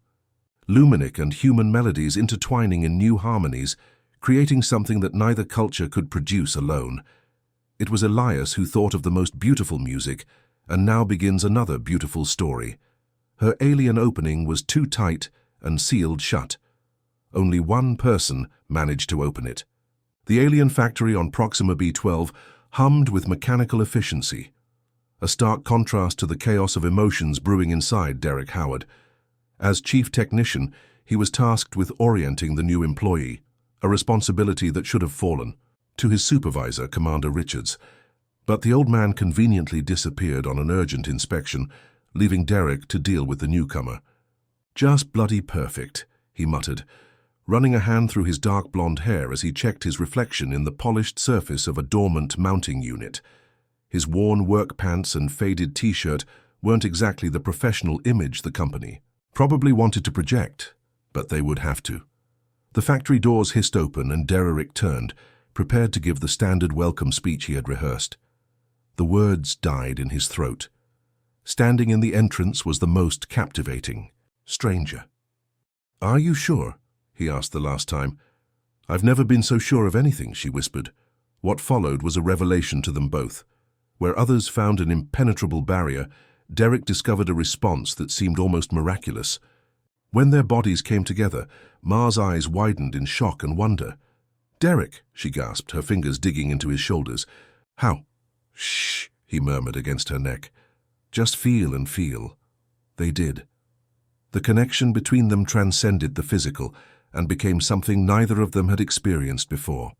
Luminic and human melodies intertwining in new harmonies, creating something that neither culture could produce alone. It was Elias who thought of the most beautiful music, and now begins another beautiful story. Her alien opening was too tight and sealed shut. Only one person managed to open it. The alien factory on Proxima B12 hummed with mechanical efficiency, a stark contrast to the chaos of emotions brewing inside Derek Howard. As chief technician, he was tasked with orienting the new employee, a responsibility that should have fallen to his supervisor, Commander Richards. But the old man conveniently disappeared on an urgent inspection, leaving Derek to deal with the newcomer. "Just bloody perfect," he muttered, running a hand through his dark blonde hair as he checked his reflection in the polished surface of a dormant mounting unit. His worn work pants and faded t-shirt weren't exactly the professional image the company probably wanted to project, but they would have to. The factory doors hissed open and Derek turned, prepared to give the standard welcome speech he had rehearsed. The words died in his throat. Standing in the entrance was the most captivating stranger. "Are you sure?" he asked the last time. "I've never been so sure of anything," she whispered. What followed was a revelation to them both. Where others found an impenetrable barrier, Derek discovered a response that seemed almost miraculous. When their bodies came together, Ma's eyes widened in shock and wonder. "Derek," she gasped, her fingers digging into his shoulders. "How?" "Shh," he murmured against her neck. "Just feel and feel." They did. The connection between them transcended the physical and became something neither of them had experienced before.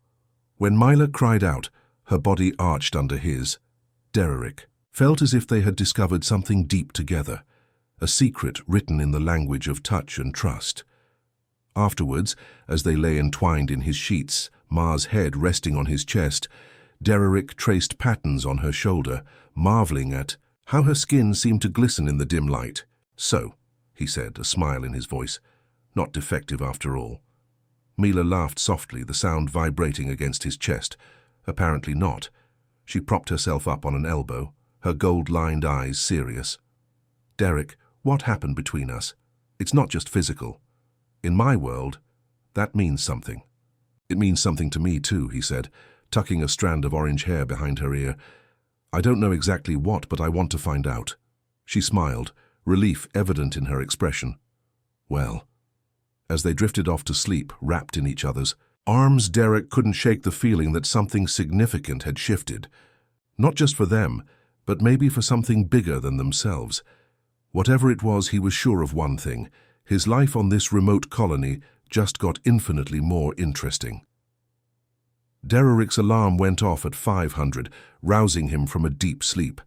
When Mila cried out, her body arched under his. Derek felt as if they had discovered something deep together, a secret written in the language of touch and trust. Afterwards, as they lay entwined in his sheets, Ma's head resting on his chest, Derek traced patterns on her shoulder, marveling at how her skin seemed to glisten in the dim light. "So," he said, a smile in his voice, "not defective after all." Mila laughed softly, the sound vibrating against his chest. Apparently not. She propped herself up on an elbow, her gold-lined eyes serious. "Derek, what happened between us? It's not just physical. In my world, that means something." "It means something to me too," he said, tucking a strand of orange hair behind her ear. "I don't know exactly what, but I want to find out." She smiled, relief evident in her expression. "Well." As they drifted off to sleep, wrapped in each other's arms, Derek couldn't shake the feeling that something significant had shifted. Not just for them, but maybe for something bigger than themselves. Whatever it was, he was sure of one thing. His life on this remote colony just got infinitely more interesting. Derek's alarm went off at 500, rousing him from a deep sleep.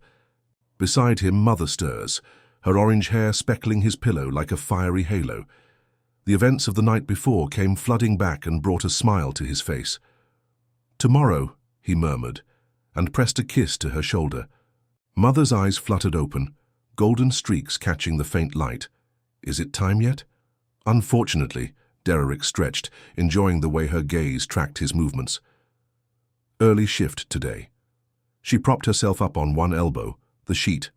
Beside him, Mother stirs, her orange hair speckling his pillow like a fiery halo. The events of the night before came flooding back and brought a smile to his face. "Tomorrow," he murmured, and pressed a kiss to her shoulder. Mother's eyes fluttered open, golden streaks catching the faint light. Is it time yet? Unfortunately, Derek stretched, enjoying the way her gaze tracked his movements. Early shift today. She propped herself up on one elbow, the sheet,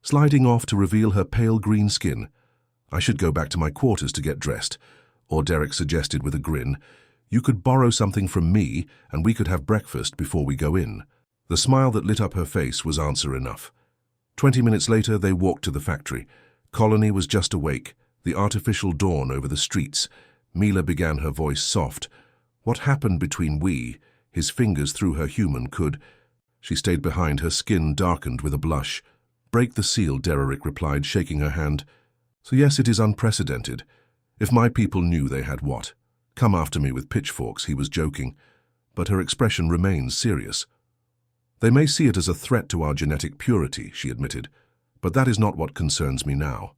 sliding off to reveal her pale green skin. I should go back to my quarters to get dressed, or Derek suggested with a grin. You could borrow something from me, and we could have breakfast before we go in. The smile that lit up her face was answer enough. 20 minutes later, they walked to the factory. Colony was just awake, the artificial dawn over the streets. Mila began, her voice soft. What happened between we, his fingers through her human, could... She stayed behind, her skin darkened with a blush. Break the seal, Derek replied, shaking her hand. So yes, it is unprecedented. If my people knew they had what? Come after me with pitchforks, he was joking. But her expression remains serious. They may see it as a threat to our genetic purity, she admitted, but that is not what concerns me now.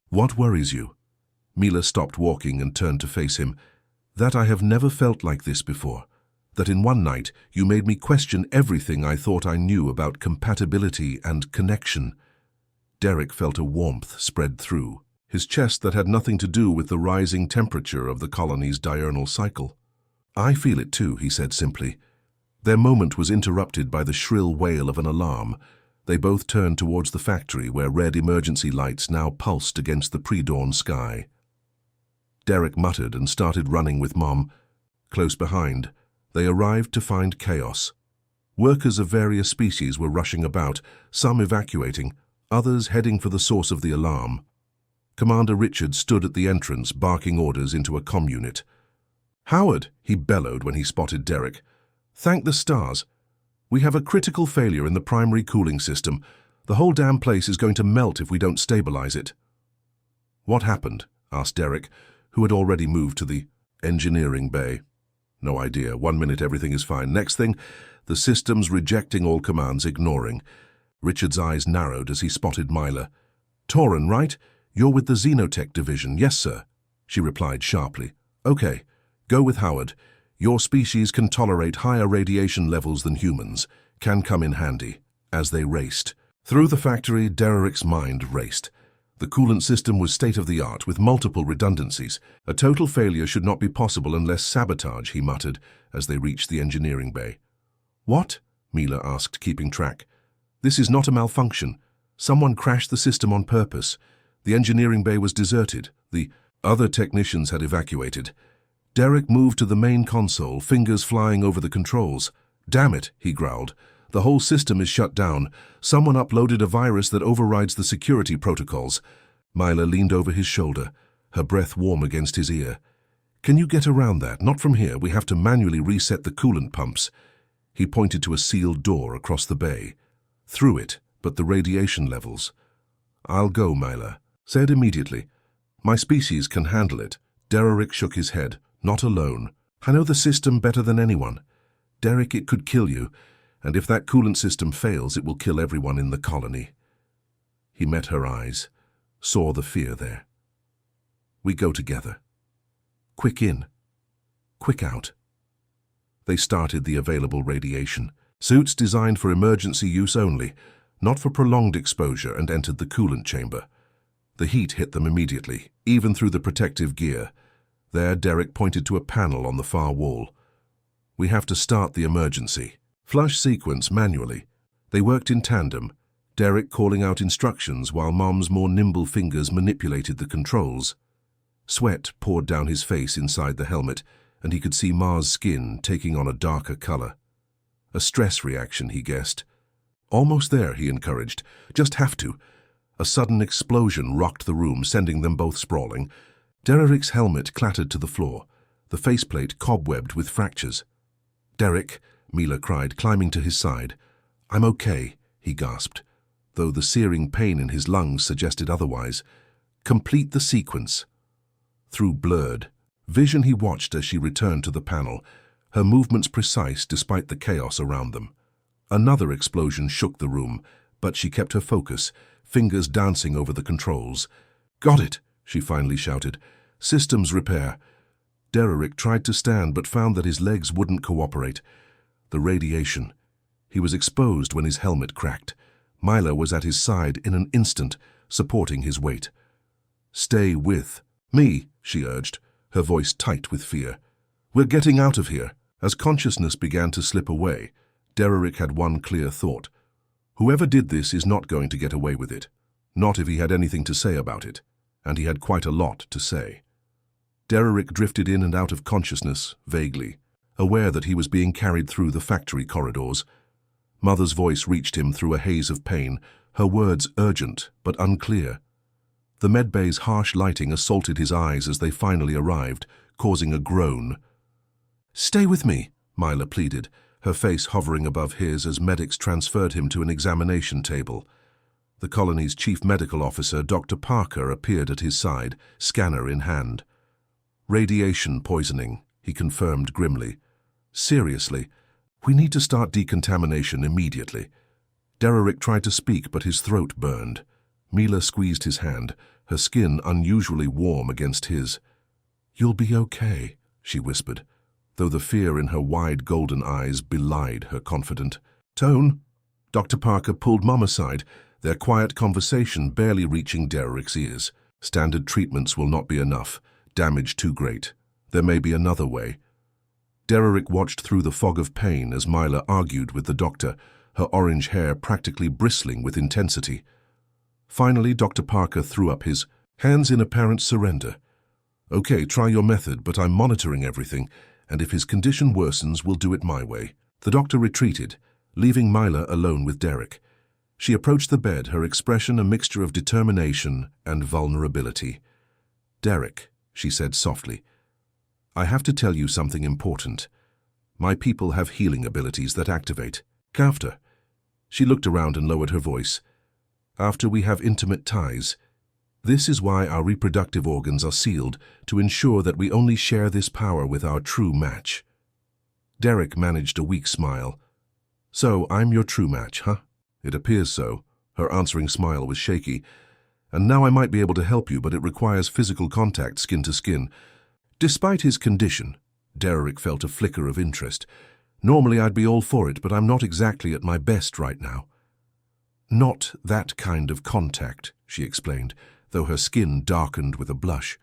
What worries you? Mila stopped walking and turned to face him. That I have never felt like this before. That in one night you made me question everything I thought I knew about compatibility and connection. Derek felt a warmth spread through his chest that had nothing to do with the rising temperature of the colony's diurnal cycle. I feel it too, he said simply. Their moment was interrupted by the shrill wail of an alarm. They both turned towards the factory where red emergency lights now pulsed against the pre-dawn sky. Derek muttered and started running with Mom. Close behind, they arrived to find chaos. Workers of various species were rushing about, some evacuating, others heading for the source of the alarm. Commander Richard stood at the entrance, barking orders into a comm unit. Howard, he bellowed when he spotted Derek. Thank the stars. We have a critical failure in the primary cooling system. The whole damn place is going to melt if we don't stabilize it. What happened? Asked Derek, who had already moved to the engineering bay. No idea. 1 minute everything is fine. Next thing, the system's rejecting all commands, ignoring. Richard's eyes narrowed as he spotted Mila. Tauren, right? You're with the Xenotech division. Yes, sir, she replied sharply. Okay, go with Howard. Your species can tolerate higher radiation levels than humans. Can come in handy. As they raced through the factory, Derek's mind raced. The coolant system was state-of-the-art with multiple redundancies. A total failure should not be possible unless sabotage, he muttered as they reached the engineering bay. What? Mila asked, keeping track. This is not a malfunction. Someone crashed the system on purpose. The engineering bay was deserted. The other technicians had evacuated. Derek moved to the main console, fingers flying over the controls. Damn it, he growled. The whole system is shut down. Someone uploaded a virus that overrides the security protocols. Mila leaned over his shoulder, her breath warm against his ear. Can you get around that? Not from here. We have to manually reset the coolant pumps. He pointed to a sealed door across the bay. Through it, but the radiation levels. I'll go, Mila said immediately. My species can handle it. Derek shook his head. Not alone. I know the system better than anyone. Derek, it could kill you. And if that coolant system fails, it will kill everyone in the colony. He met her eyes, saw the fear there. We go together. Quick in, quick out. They started the available radiation, suits designed for emergency use only, not for prolonged exposure, and entered the coolant chamber. The heat hit them immediately, even through the protective gear. There, Derek pointed to a panel on the far wall. We have to start the emergency. Flush sequence manually. They worked in tandem, Derek calling out instructions while Mom's more nimble fingers manipulated the controls. Sweat poured down his face inside the helmet, and he could see Ma's skin taking on a darker color. A stress reaction, he guessed. Almost there, he encouraged. Just have to. A sudden explosion rocked the room, sending them both sprawling. Derek's helmet clattered to the floor, the faceplate cobwebbed with fractures. Derek, Mila cried, climbing to his side. I'm okay, he gasped, though the searing pain in his lungs suggested otherwise. Complete the sequence. Through blurred vision he watched as she returned to the panel, her movements precise despite the chaos around them. Another explosion shook the room, but she kept her focus, fingers dancing over the controls. Got it, she finally shouted. Systems repair. Derek tried to stand but found that his legs wouldn't cooperate. The radiation. He was exposed when his helmet cracked. Myla was at his side in an instant, supporting his weight. "Stay with me," she urged, her voice tight with fear. "We're getting out of here." As consciousness began to slip away, Derrick had one clear thought. Whoever did this is not going to get away with it. Not if he had anything to say about it. And he had quite a lot to say. Derrick drifted in and out of consciousness, vaguely, aware that he was being carried through the factory corridors. Mother's voice reached him through a haze of pain, her words urgent but unclear. The medbay's harsh lighting assaulted his eyes as they finally arrived, causing a groan. "Stay with me," Myla pleaded, her face hovering above his as medics transferred him to an examination table. The colony's chief medical officer, Dr. Parker, appeared at his side, scanner in hand. "Radiation poisoning," he confirmed grimly. "Seriously, we need to start decontamination immediately." Derrick tried to speak, but his throat burned. Mila squeezed his hand, her skin unusually warm against his. "You'll be okay," she whispered, though the fear in her wide golden eyes belied her confident tone. Dr. Parker pulled Mom aside, their quiet conversation barely reaching Derrick's ears. "Standard treatments will not be enough. Damage too great. There may be another way." Derrick watched through the fog of pain as Myla argued with the doctor, her orange hair practically bristling with intensity. Finally, Dr. Parker threw up his hands in apparent surrender. "Okay, try your method, but I'm monitoring everything, and if his condition worsens, we'll do it my way." The doctor retreated, leaving Myla alone with Derrick. She approached the bed, her expression a mixture of determination and vulnerability. "Derrick," she said softly, "I have to tell you something important. My people have healing abilities that activate. After." She looked around and lowered her voice. "After we have intimate ties. This is why our reproductive organs are sealed, to ensure that we only share this power with our true match." Derrick managed a weak smile. "So, I'm your true match, huh?" "It appears so." Her answering smile was shaky. "And now I might be able to help you, but it requires physical contact, skin to skin." Despite his condition, Derrick felt a flicker of interest. "Normally I'd be all for it, but I'm not exactly at my best right now." "Not that kind of contact," she explained, though her skin darkened with a blush.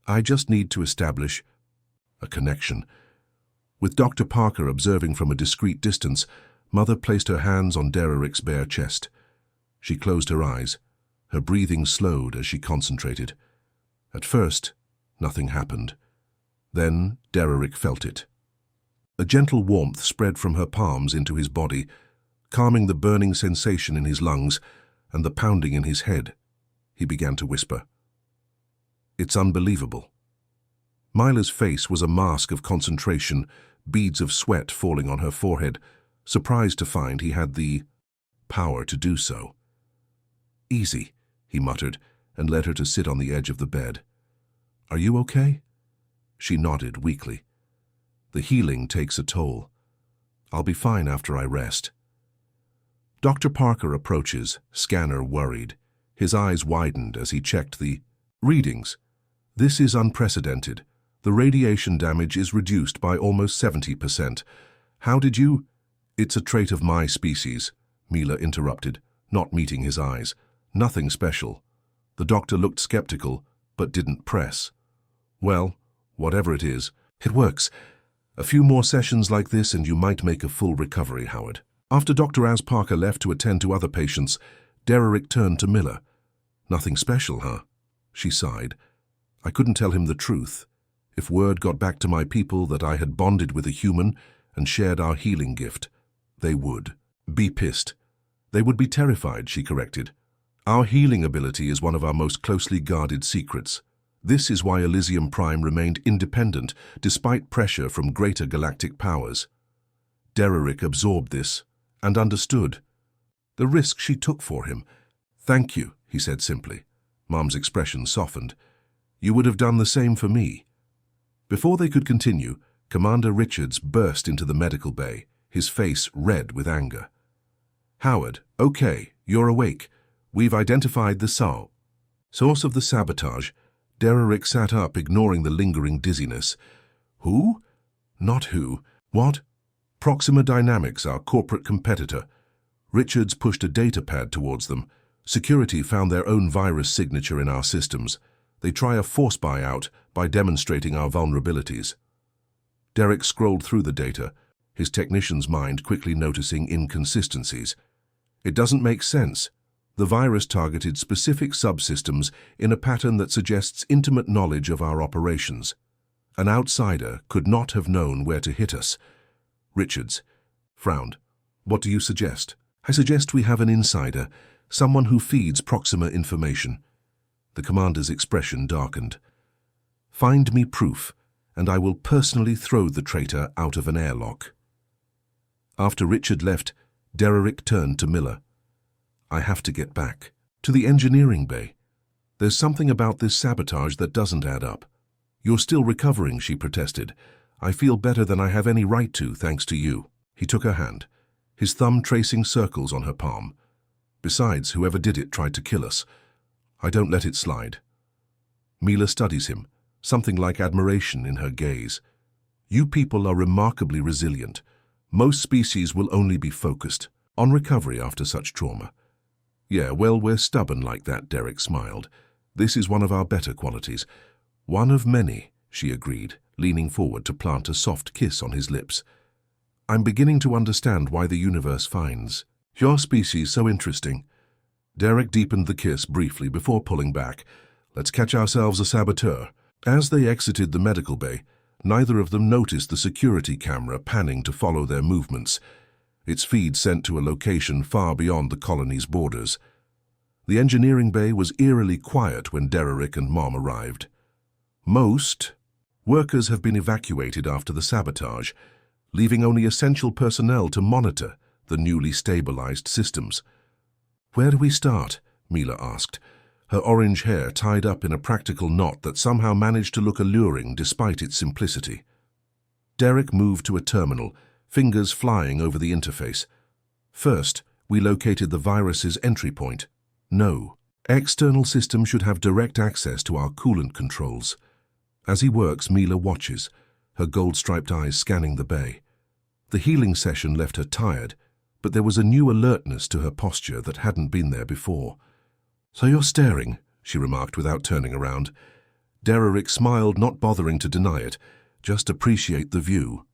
"I just need to establish a connection." With Dr. Parker observing from a discreet distance, Mother placed her hands on Derrick's bare chest. She closed her eyes. Her breathing slowed as she concentrated. At first, nothing happened. Then Derrick felt it. A gentle warmth spread from her palms into his body, calming the burning sensation in his lungs and the pounding in his head. He began to whisper. "It's unbelievable." Myla's face was a mask of concentration, beads of sweat falling on her forehead, surprised to find he had the power to do so. "Easy," he muttered, and led her to sit on the edge of the bed. "Are you okay?" She nodded weakly. "The healing takes a toll. I'll be fine after I rest." Dr. Parker approaches, scanner worried. His eyes widened as he checked the readings. "This is unprecedented. The radiation damage is reduced by almost 70%. How did you—" "It's a trait of my species," Mila interrupted, not meeting his eyes. "Nothing special." The doctor looked skeptical, but didn't press. "Well, whatever it is, it works. A few more sessions like this and you might make a full recovery, Howard." After Dr. As Parker left to attend to other patients, Derrick turned to Miller. "Nothing special, huh?" She sighed. "I couldn't tell him the truth. If word got back to my people that I had bonded with a human and shared our healing gift, they would be pissed. They would be terrified," she corrected. "Our healing ability is one of our most closely guarded secrets. This is why Elysium Prime remained independent despite pressure from greater galactic powers." Derrick absorbed this and understood the risk she took for him. "Thank you," he said simply. Mom's expression softened. "You would have done the same for me." Before they could continue, Commander Richards burst into the medical bay, his face red with anger. "Howard, okay, you're awake. We've identified the source of the sabotage." Derrick sat up, ignoring the lingering dizziness. "Who?" "Not who. What?" Proxima Dynamics, our corporate competitor. Richards pushed a data pad towards them. Security found their own virus signature in our systems. They try a force buyout by demonstrating our vulnerabilities. Derek scrolled through the data, his technician's mind quickly noticing inconsistencies. It doesn't make sense. The virus targeted specific subsystems in a pattern that suggests intimate knowledge of our operations. An outsider could not have known where to hit us. Richards frowned. What do you suggest? I suggest we have an insider, someone who feeds Proxima information. The commander's expression darkened. Find me proof, and I will personally throw the traitor out of an airlock. After Richard left, Derek turned to Miller. I have to get back to the engineering bay. There's something about this sabotage that doesn't add up. You're still recovering, she protested. I feel better than I have any right to, thanks to you. He took her hand, his thumb tracing circles on her palm. Besides, whoever did it tried to kill us. I don't let it slide. Mila studies him, something like admiration in her gaze. You people are remarkably resilient. Most species will only be focused on recovery after such trauma. Yeah, well, we're stubborn like that, Derek smiled. This is one of our better qualities. One of many, she agreed, leaning forward to plant a soft kiss on his lips. I'm beginning to understand why the universe finds your species so interesting. Derek deepened the kiss briefly before pulling back. Let's catch ourselves a saboteur. As they exited the medical bay, neither of them noticed the security camera panning to follow their movements, its feed sent to a location far beyond the colony's borders. The engineering bay was eerily quiet when Derek and Mom arrived. Most workers have been evacuated after the sabotage, leaving only essential personnel to monitor the newly stabilized systems. Where do we start? Mila asked, her orange hair tied up in a practical knot that somehow managed to look alluring despite its simplicity. Derek moved to a terminal, fingers flying over the interface. First, we located the virus's entry point. No. External systems should have direct access to our coolant controls. As he works, Mila watches, her gold-striped eyes scanning the bay. The healing session left her tired, but there was a new alertness to her posture that hadn't been there before. So you're staring, she remarked without turning around. Derek smiled, not bothering to deny it. Just appreciate the view.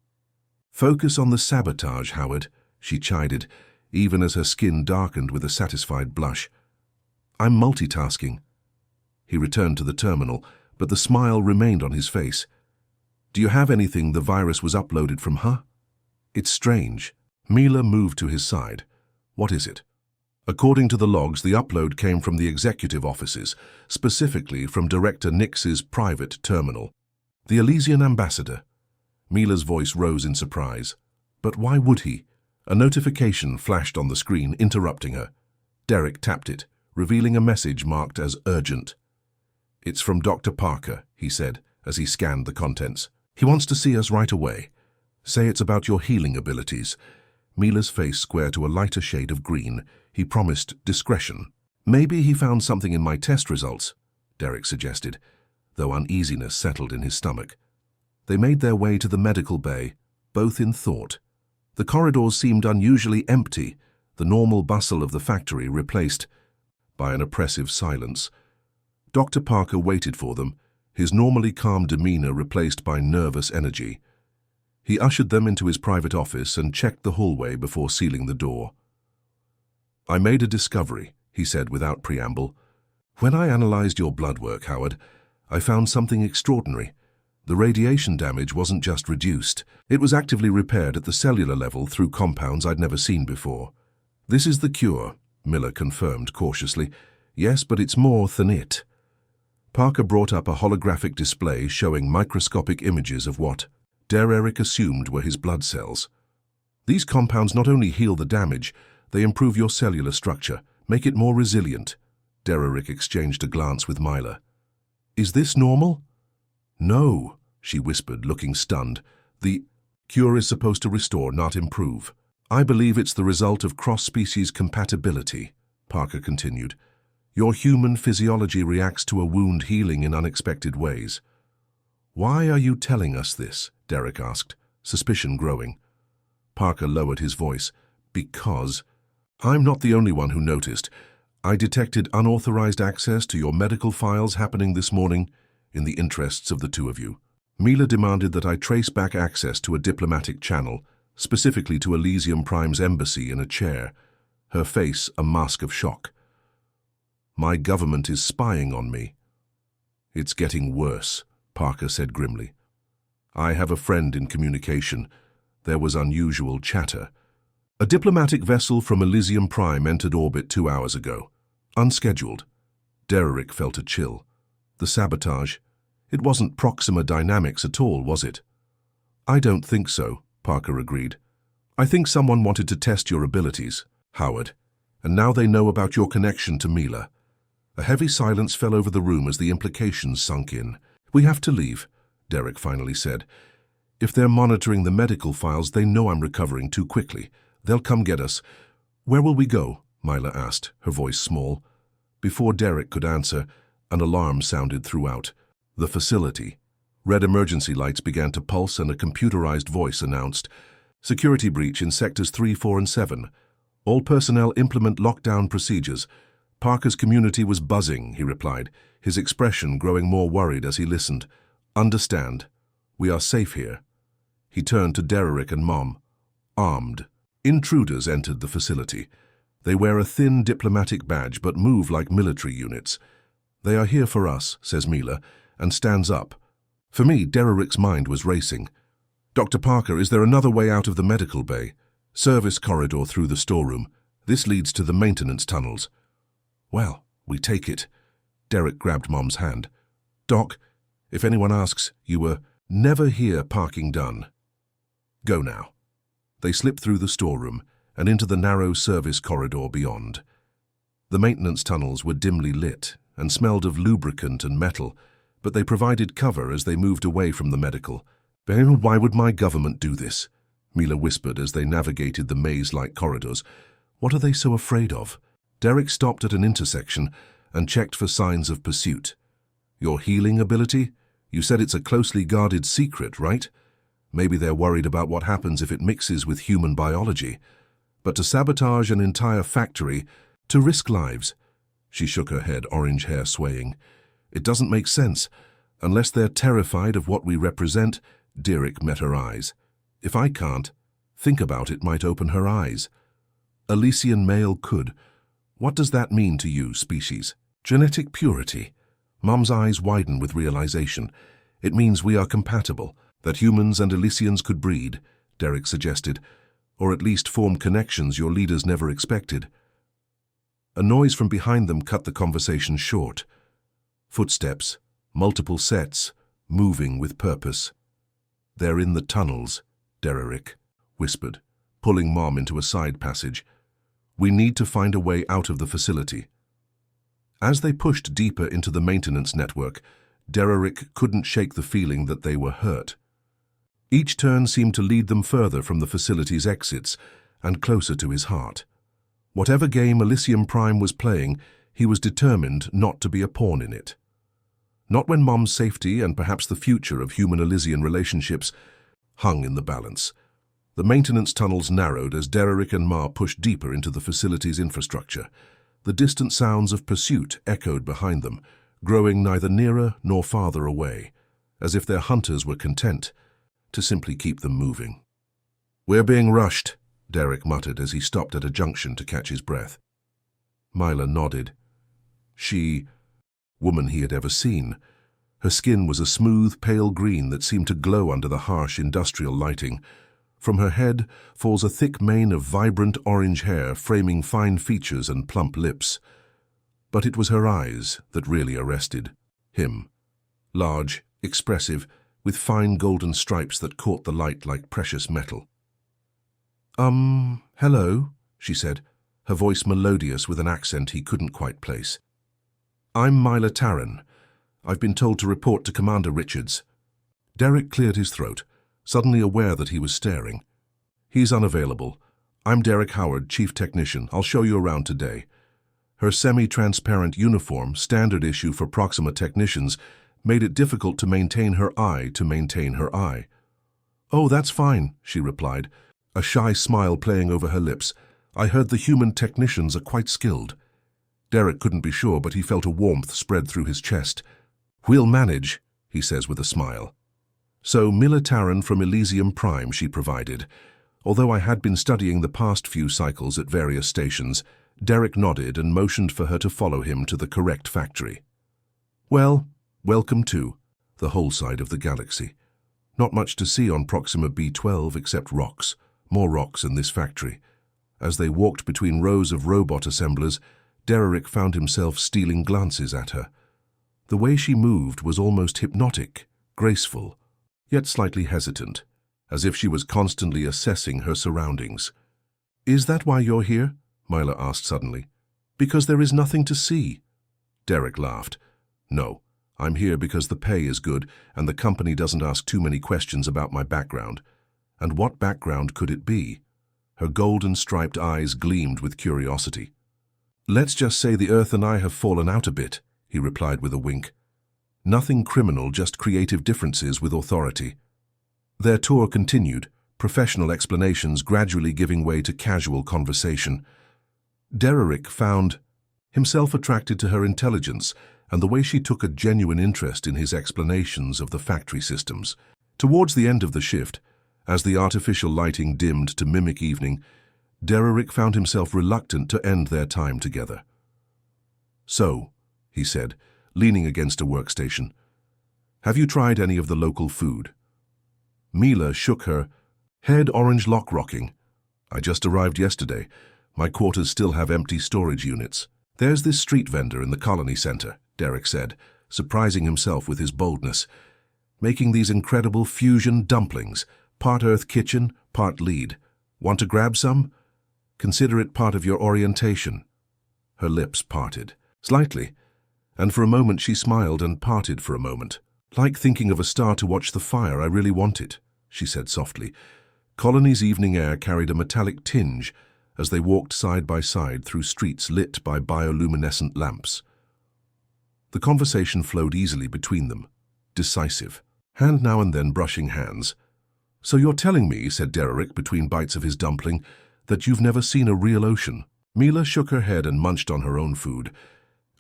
Focus on the sabotage, Howard, she chided, even as her skin darkened with a satisfied blush. I'm multitasking. He returned to the terminal, but the smile remained on his face. Do you have anything the virus was uploaded from, huh? It's strange. Mila moved to his side. What is it? According to the logs, the upload came from the executive offices, specifically from Director Nix's private terminal. The Elysian ambassador. Mila's voice rose in surprise. But why would he? A notification flashed on the screen, interrupting her. Derek tapped it, revealing a message marked as urgent. It's from Dr. Parker, he said, as he scanned the contents. He wants to see us right away. Say it's about your healing abilities. Mila's face squared to a lighter shade of green. He promised discretion. Maybe he found something in my test results, Derek suggested, though uneasiness settled in his stomach. They made their way to the medical bay, both in thought. The corridors seemed unusually empty, the normal bustle of the factory replaced by an oppressive silence. Dr. Parker waited for them, his normally calm demeanor replaced by nervous energy. He ushered them into his private office and checked the hallway before sealing the door. I made a discovery, he said without preamble. When I analyzed your blood work, Howard, I found something extraordinary. The radiation damage wasn't just reduced. It was actively repaired at the cellular level through compounds I'd never seen before. This is the cure, Miller confirmed cautiously. Yes, but it's more than it. Parker brought up a holographic display showing microscopic images of what Derek assumed were his blood cells. These compounds not only heal the damage, they improve your cellular structure, make it more resilient. Derek exchanged a glance with Mila. Is this normal? No, she whispered, looking stunned. The cure is supposed to restore, not improve. I believe it's the result of cross-species compatibility, Parker continued. Your human physiology reacts to a wound healing in unexpected ways. Why are you telling us this? Derek asked, suspicion growing. Parker lowered his voice. Because I'm not the only one who noticed. I detected unauthorized access to your medical files happening this morning in the interests of the two of you. Mila demanded that I trace back access to a diplomatic channel, specifically to Elysium Prime's embassy in a chair, her face a mask of shock. My government is spying on me. It's getting worse, Parker said grimly. I have a friend in communication. There was unusual chatter. A diplomatic vessel from Elysium Prime entered orbit 2 hours ago. Unscheduled. Dererick felt a chill. The sabotage. It wasn't Proxima Dynamics at all, was it? I don't think so, Parker agreed. I think someone wanted to test your abilities, Howard. And now they know about your connection to Mila. A heavy silence fell over the room as the implications sunk in. We have to leave, Derek finally said. If they're monitoring the medical files, they know I'm recovering too quickly. They'll come get us. Where will we go? Mila asked, her voice small. Before Derek could answer, an alarm sounded throughout. The facility. Red emergency lights began to pulse and a computerized voice announced, "Security breach in sectors 3, 4, and 7. All personnel implement lockdown procedures." Parker's community was buzzing, he replied, his expression growing more worried as he listened. "Understand. We are safe here." He turned to Dererick and Mom. Armed. Intruders entered the facility. They wear a thin diplomatic badge but move like military units. "They are here for us," says Mila, and stands up. For me, Dererick's mind was racing. "Dr. Parker, is there another way out of the medical bay?" "Service corridor through the storeroom. This leads to the maintenance tunnels." "Well, we take it." Derek grabbed Mom's hand. "Doc, if anyone asks, you were never here parking done. Go now." They slipped through the storeroom and into the narrow service corridor beyond. The maintenance tunnels were dimly lit and smelled of lubricant and metal, but they provided cover as they moved away from the medical. "Why would my government do this?" Mila whispered as they navigated the maze-like corridors. "What are they so afraid of?" Derek stopped at an intersection and checked for signs of pursuit. "Your healing ability? You said it's a closely guarded secret, right? Maybe they're worried about what happens if it mixes with human biology. But to sabotage an entire factory, to risk lives." She shook her head, orange hair swaying. "It doesn't make sense. Unless they're terrified of what we represent." Derek met her eyes. "If I can't, think about it might open her eyes." "Elysian male could. What does that mean to you, species?" "Genetic purity." Mom's eyes widen with realization. "It means we are compatible, that humans and Elysians could breed," Derek suggested, "or at least form connections your leaders never expected." A noise from behind them cut the conversation short. Footsteps, multiple sets, moving with purpose. "They're in the tunnels," Dererick whispered, pulling Mom into a side passage. "We need to find a way out of the facility." As they pushed deeper into the maintenance network, Dererick couldn't shake the feeling that they were hurt. Each turn seemed to lead them further from the facility's exits and closer to his heart. Whatever game Elysium Prime was playing, he was determined not to be a pawn in it. Not when Mom's safety and perhaps the future of human-Elysian relationships hung in the balance. The maintenance tunnels narrowed as Dererick and Ma pushed deeper into the facility's infrastructure. The distant sounds of pursuit echoed behind them, growing neither nearer nor farther away, as if their hunters were content to simply keep them moving. "We're being rushed," Derek muttered as he stopped at a junction to catch his breath. Mila nodded. Woman he had ever seen. Her skin was a smooth, pale green that seemed to glow under the harsh industrial lighting. From her head falls a thick mane of vibrant orange hair framing fine features and plump lips. But it was her eyes that really arrested him. Large, expressive, with fine golden stripes that caught the light like precious metal. Hello," she said, her voice melodious with an accent he couldn't quite place. "I'm Mila Taryn. I've been told to report to Commander Richards." Derek cleared his throat, suddenly aware that he was staring. "He's unavailable. I'm Derek Howard, Chief Technician. I'll show you around today." Her semi-transparent uniform, standard issue for Proxima technicians, made it difficult to maintain her eye. "Oh, that's fine," she replied. a shy smile playing over her lips. "I heard the human technicians are quite skilled." Derek couldn't be sure, but he felt a warmth spread through his chest. "We'll manage," he says with a smile. So Militaran from Elysium Prime she provided. Although I had been studying the past few cycles at various stations, Derek nodded and motioned for her to follow him to the correct factory. Well, welcome to the whole side of the galaxy. Not much to see on Proxima B12 except rocks, more rocks in this factory. As they walked between rows of robot assemblers, Derek found himself stealing glances at her. The way she moved was almost hypnotic, graceful, yet slightly hesitant, as if she was constantly assessing her surroundings. "Is that why you're here?" Myla asked suddenly. "Because there is nothing to see." Derek laughed. "No, I'm here because the pay is good and the company doesn't ask too many questions about my background." And what background could it be? Her golden striped eyes gleamed with curiosity. "Let's just say the Earth and I have fallen out a bit," he replied with a wink. "Nothing criminal, just creative differences with authority." Their tour continued, professional explanations gradually giving way to casual conversation. Derek found himself attracted to her intelligence and the way she took a genuine interest in his explanations of the factory systems. Towards the end of the shift, as the artificial lighting dimmed to mimic evening, Derek found himself reluctant to end their time together. "So," he said, leaning against a workstation, "have you tried any of the local food?" Mila shook her head, orange lock rocking. "I just arrived yesterday. My quarters still have empty storage units." "There's this street vendor in the colony center," Derek said, surprising himself with his boldness, "making these incredible fusion dumplings, part Earth kitchen, part lead. Want to grab some? Consider it part of your orientation." Her lips parted, slightly, and for a moment she smiled and parted for a moment. "Like thinking of a star to watch the fire, I really want it," she said softly. Colony's evening air carried a metallic tinge as they walked side by side through streets lit by bioluminescent lamps. The conversation flowed easily between them, decisive, hand now and then brushing hands. "So you're telling me," said Derek between bites of his dumpling, "that you've never seen a real ocean?" Mila shook her head and munched on her own food.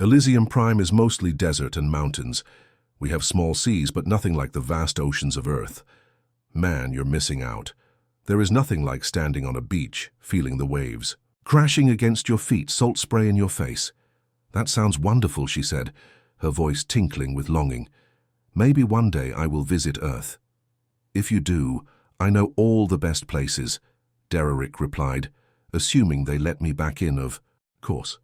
"Elysium Prime is mostly desert and mountains. We have small seas, but nothing like the vast oceans of Earth. Man, you're missing out. There is nothing like standing on a beach, feeling the waves, crashing against your feet, salt spray in your face." "That sounds wonderful," she said, her voice tinkling with longing. "Maybe one day I will visit Earth." "If you do, I know all the best places," Derek replied, assuming they let me back in, of course.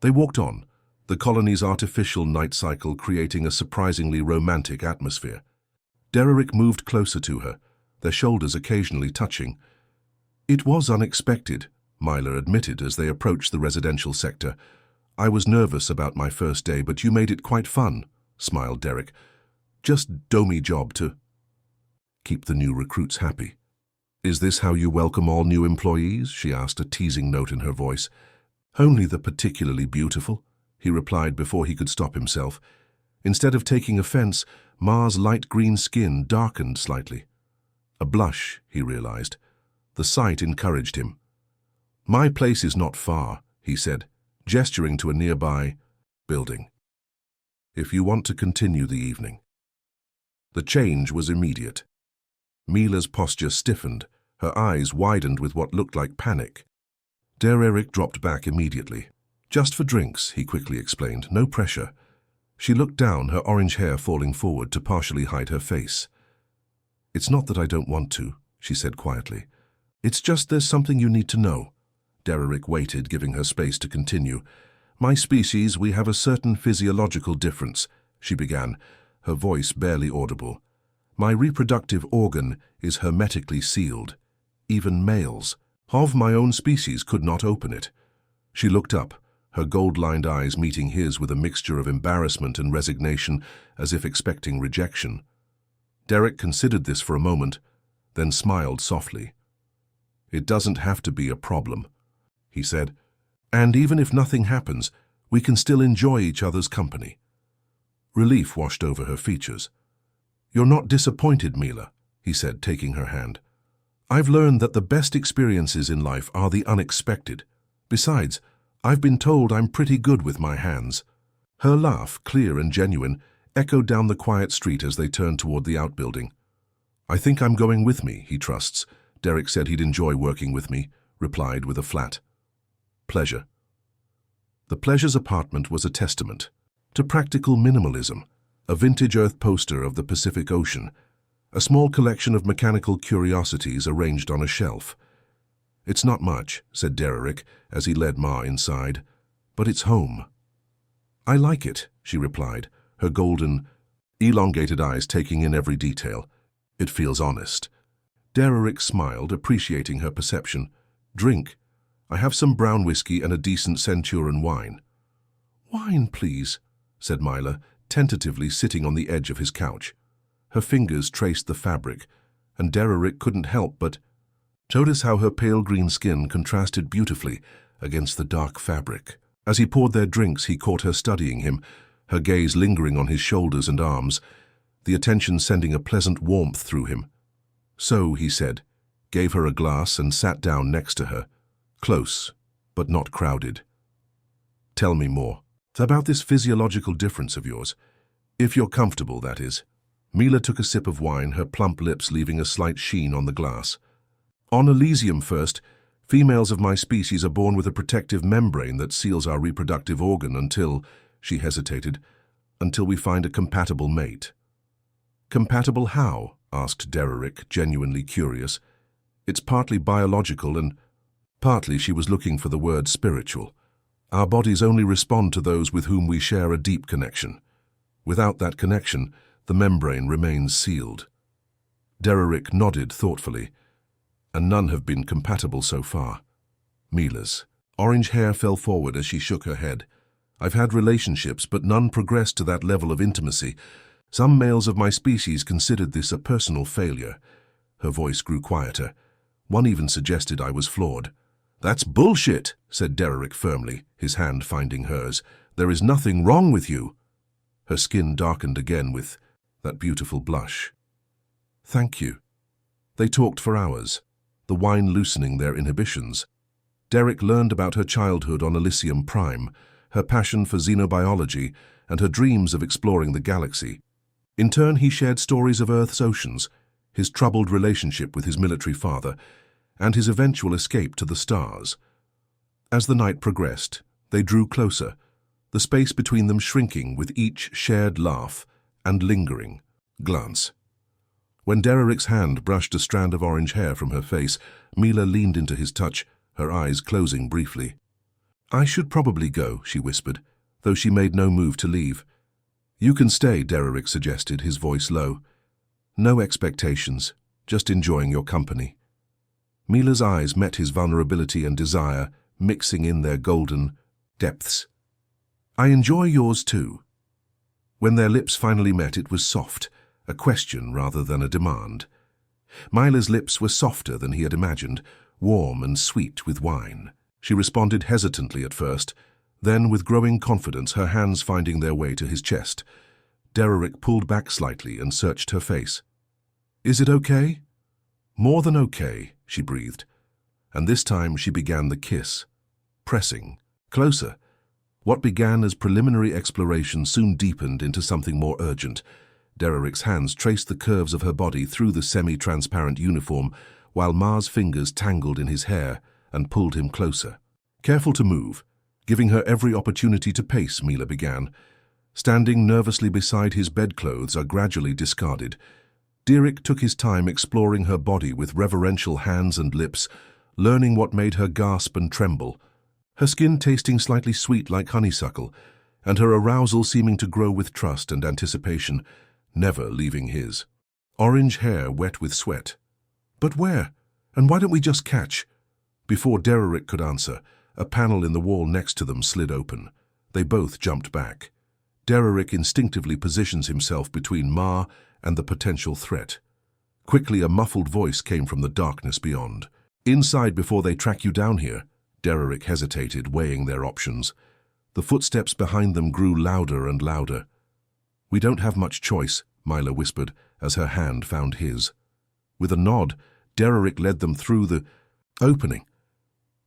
They walked on, the colony's artificial night cycle creating a surprisingly romantic atmosphere. Derek moved closer to her, their shoulders occasionally touching. "It was unexpected," Myla admitted as they approached the residential sector. "I was nervous about my first day, but you made it quite fun," smiled Derek. "Just domy job to keep the new recruits happy." "Is this how you welcome all new employees?" she asked, a teasing note in her voice. "Only the particularly beautiful," he replied before he could stop himself. Instead of taking offense, Ma's light green skin darkened slightly. A blush, he realized. The sight encouraged him. "My place is not far," he said, gesturing to a nearby building. "If you want to continue the evening." The change was immediate. Mila's posture stiffened, her eyes widened with what looked like panic. Derek dropped back immediately. "Just for drinks," he quickly explained, "no pressure." She looked down, her orange hair falling forward to partially hide her face. "It's not that I don't want to," she said quietly. "It's just there's something you need to know." Derek waited, giving her space to continue. "My species, we have a certain physiological difference," she began, her voice barely audible. "My reproductive organ is hermetically sealed. Even males of my own species could not open it." She looked up, her gold-lined eyes meeting his with a mixture of embarrassment and resignation, as if expecting rejection. Derek considered this for a moment, then smiled softly. "It doesn't have to be a problem," he said. "And even if nothing happens, we can still enjoy each other's company." Relief washed over her features. "You're not disappointed, Mila," he said, taking her hand. I've learned that the best experiences in life are the unexpected. Besides, I've been told I'm pretty good with my hands." Her laugh, clear and genuine, echoed down the quiet street as they turned toward the outbuilding. "I think I'm going with me," he trusts. "Derek said he'd enjoy working with me," replied with a flat pleasure. The Pleasure's apartment was a testament to practical minimalism, a vintage earth poster of the Pacific Ocean, a small collection of mechanical curiosities arranged on a shelf. "It's not much," said Derek as he led Ma inside, "but it's home." "I like it," she replied, her golden, elongated eyes taking in every detail. "It feels honest." Derek smiled, appreciating her perception. "Drink. I have some brown whiskey and a decent Centurion wine." "Wine, please," said Mila, tentatively sitting on the edge of his couch. Her fingers traced the fabric, and Derek couldn't help but notice how her pale green skin contrasted beautifully against the dark fabric. As he poured their drinks, he caught her studying him, her gaze lingering on his shoulders and arms, the attention sending a pleasant warmth through him. "So," he said, gave her a glass and sat down next to her, close, but not crowded. "Tell me more about this physiological difference of yours. If you're comfortable, that is." Mila took a sip of wine, her plump lips leaving a slight sheen on the glass. "On Elysium first, females of my species are born with a protective membrane that seals our reproductive organ until," she hesitated, "until we find a compatible mate." "Compatible how?" asked Derek, genuinely curious. "It's partly biological and partly," she was looking for the word, "spiritual. Our bodies only respond to those with whom we share a deep connection. Without that connection, the membrane remains sealed." Derek nodded thoughtfully. "And none have been compatible so far." Mila's orange hair fell forward as she shook her head. "I've had relationships, but none progressed to that level of intimacy. Some males of my species considered this a personal failure." Her voice grew quieter. "One even suggested I was flawed." "That's bullshit," said Derek firmly, his hand finding hers. "There is nothing wrong with you." Her skin darkened again with that beautiful blush. "Thank you." They talked for hours, the wine loosening their inhibitions. Derek learned about her childhood on Elysium Prime, her passion for xenobiology, and her dreams of exploring the galaxy. In turn, he shared stories of Earth's oceans, his troubled relationship with his military father, and his eventual escape to the stars. As the night progressed, they drew closer, the space between them shrinking with each shared laugh and lingering glance. When Derek's hand brushed a strand of orange hair from her face, Mila leaned into his touch, her eyes closing briefly. "I should probably go," she whispered, though she made no move to leave. "You can stay," Derek suggested, his voice low. "No expectations, just enjoying your company." Mila's eyes met his vulnerability and desire, mixing in their golden depths. "I enjoy yours too." When their lips finally met, it was soft, a question rather than a demand. Mila's lips were softer than he had imagined, warm and sweet with wine. She responded hesitantly at first, then with growing confidence, her hands finding their way to his chest. Derek pulled back slightly and searched her face. "Is it okay?" "More than okay," she breathed. And this time she began the kiss, pressing closer. What began as preliminary exploration soon deepened into something more urgent. Derek's hands traced the curves of her body through the semi-transparent uniform, while Ma's fingers tangled in his hair and pulled him closer. Careful to move, giving her every opportunity to pace, Mila began. Standing nervously beside his bedclothes are gradually discarded. Derek took his time exploring her body with reverential hands and lips, learning what made her gasp and tremble. Her skin tasting slightly sweet like honeysuckle, and her arousal seeming to grow with trust and anticipation, never leaving his. Orange hair wet with sweat. "But where? And why don't we just catch?" Before Derek could answer, a panel in the wall next to them slid open. They both jumped back. Derek instinctively positions himself between Ma and the potential threat. Quickly, a muffled voice came from the darkness beyond. "Inside before they track you down here." Derek hesitated, weighing their options. The footsteps behind them grew louder and louder. "We don't have much choice," Mila whispered as her hand found his. With a nod, Derrick led them through the opening.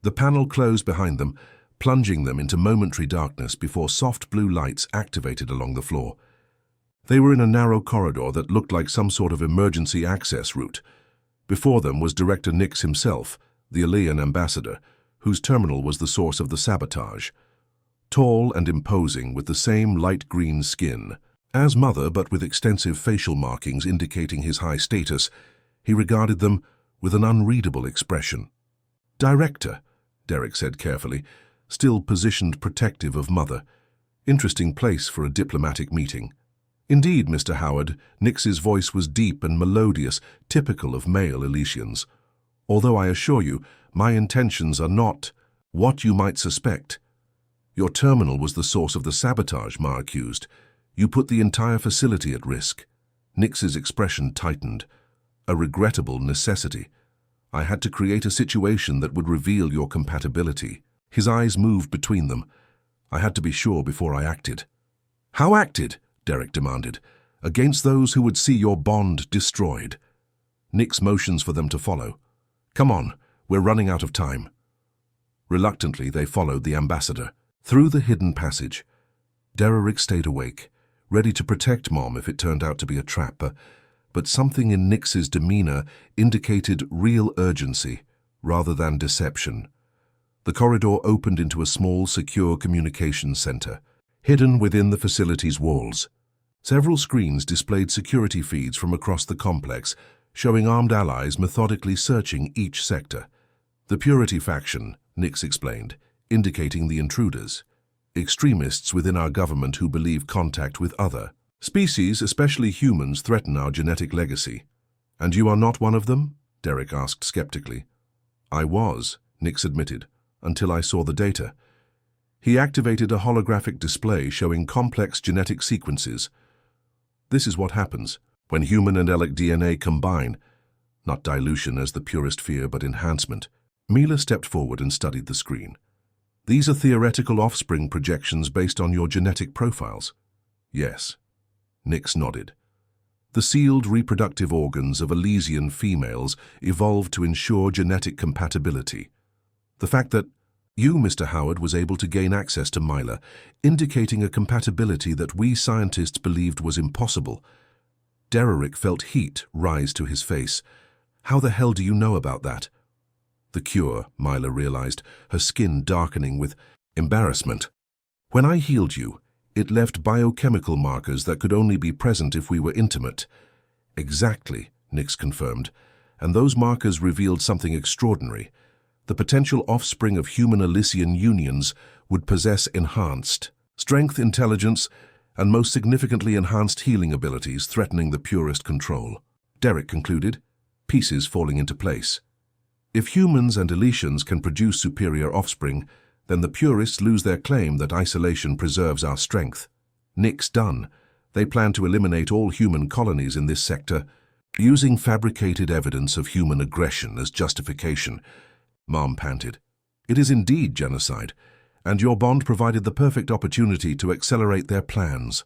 The panel closed behind them, plunging them into momentary darkness before soft blue lights activated along the floor. They were in a narrow corridor that looked like some sort of emergency access route. Before them was Director Nix himself, the Alien ambassador, whose terminal was the source of the sabotage. Tall and imposing, with the same light green skin. As Mother, but with extensive facial markings indicating his high status, he regarded them with an unreadable expression. "Director," Derrick said carefully, still positioned protective of Mother. "Interesting place for a diplomatic meeting." "Indeed, Mr. Howard," Nix's voice was deep and melodious, typical of male Elysians. "Although I assure you, my intentions are not what you might suspect. Your terminal was the source of the sabotage, Ma accused. You put the entire facility at risk." Nix's expression tightened. "A regrettable necessity. I had to create a situation that would reveal your compatibility." His eyes moved between them. "I had to be sure before I acted." "How acted?" Derrick demanded. "Against those who would see your bond destroyed." Nix motions for them to follow. "Come on, we're running out of time." Reluctantly, they followed the ambassador. Through the hidden passage, Derrick stayed awake, ready to protect Mom if it turned out to be a trap, but something in Nix's demeanor indicated real urgency rather than deception. The corridor opened into a small, secure communications center, hidden within the facility's walls. Several screens displayed security feeds from across the complex, showing armed allies methodically searching each sector. "The Purity faction," Nix explained, indicating the intruders. "Extremists within our government who believe contact with other species, especially humans, threaten our genetic legacy." "And you are not one of them?" Derrick asked skeptically. "I was," Nix admitted, "until I saw the data." He activated a holographic display showing complex genetic sequences. "This is what happens when human and Elec DNA combine. Not dilution as the purest fear, but enhancement." Mila stepped forward and studied the screen. "These are theoretical offspring projections based on your genetic profiles." "Yes." Nix nodded. "The sealed reproductive organs of Elysian females evolved to ensure genetic compatibility. The fact that you, Mr. Howard, was able to gain access to Mila, indicating a compatibility that we scientists believed was impossible." Derrick felt heat rise to his face. "How the hell do you know about that?" "The cure," Mila realized, her skin darkening with embarrassment. "When I healed you, it left biochemical markers that could only be present if we were intimate." "Exactly," Nix confirmed, "and those markers revealed something extraordinary. The potential offspring of human Elysian unions would possess enhanced strength, intelligence, and most significantly enhanced healing abilities, threatening the purest control." Derrick concluded, pieces falling into place. "If humans and Elysians can produce superior offspring, then the purists lose their claim that isolation preserves our strength." Nix done. They plan to eliminate all human colonies in this sector, using fabricated evidence of human aggression as justification. Mom panted. "It is indeed genocide, and your bond provided the perfect opportunity to accelerate their plans."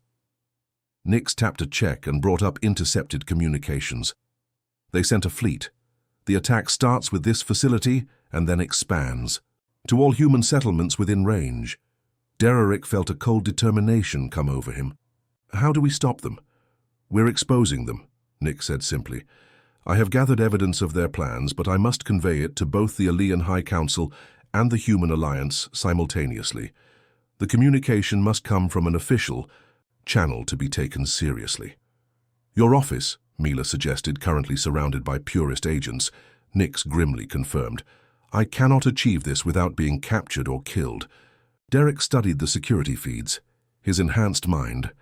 Nix tapped a check and brought up intercepted communications. "They sent a fleet. The attack starts with this facility and then expands to all human settlements within range." Derrick felt a cold determination come over him. "How do we stop them?" "We're exposing them," Nix said simply. "I have gathered evidence of their plans, but I must convey it to both the Alien High Council and the Human Alliance simultaneously. The communication must come from an official channel to be taken seriously." "Your office," Mila suggested, currently surrounded by purist agents. Nix grimly confirmed. "I cannot achieve this without being captured or killed." Derrick studied the security feeds. His enhanced mind.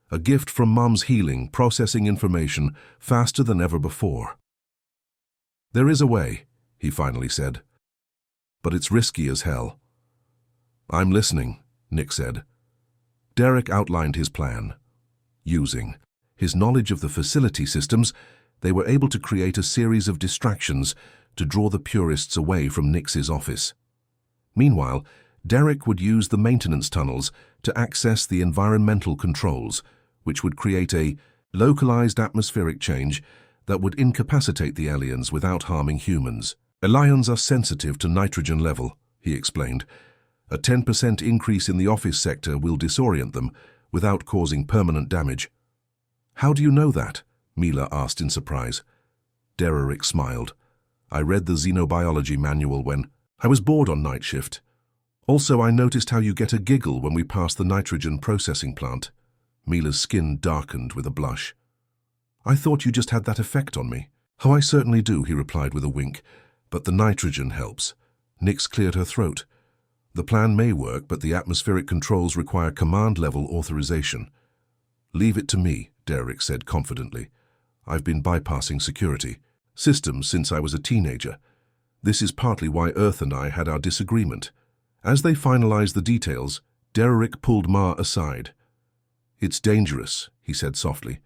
A gift from Mom's healing, processing information faster than ever before. "There is a way," he finally said. "But it's risky as hell." "I'm listening," Nix said. Derrick outlined his plan. Using his knowledge of the facility systems, they were able to create a series of distractions to draw the purists away from Nix's office. Meanwhile, Derrick would use the maintenance tunnels to access the environmental controls, which would create a localized atmospheric change that would incapacitate the aliens without harming humans. Aliens are sensitive to nitrogen level, he explained. A 10% increase in the office sector will disorient them without causing permanent damage. How do you know that? Mila asked in surprise. Dererick smiled. I read the xenobiology manual when I was bored on night shift. Also, I noticed how you get a giggle when we pass the nitrogen processing plant. Mila's skin darkened with a blush. I thought you just had that effect on me. Oh, I certainly do, he replied with a wink. But the nitrogen helps. Nyx cleared her throat. The plan may work, but the atmospheric controls require command-level authorization. Leave it to me, Dererick said confidently. I've been bypassing security systems since I was a teenager. This is partly why Earth and I had our disagreement. As they finalized the details, Dererick pulled Ma aside. It's dangerous, he said softly.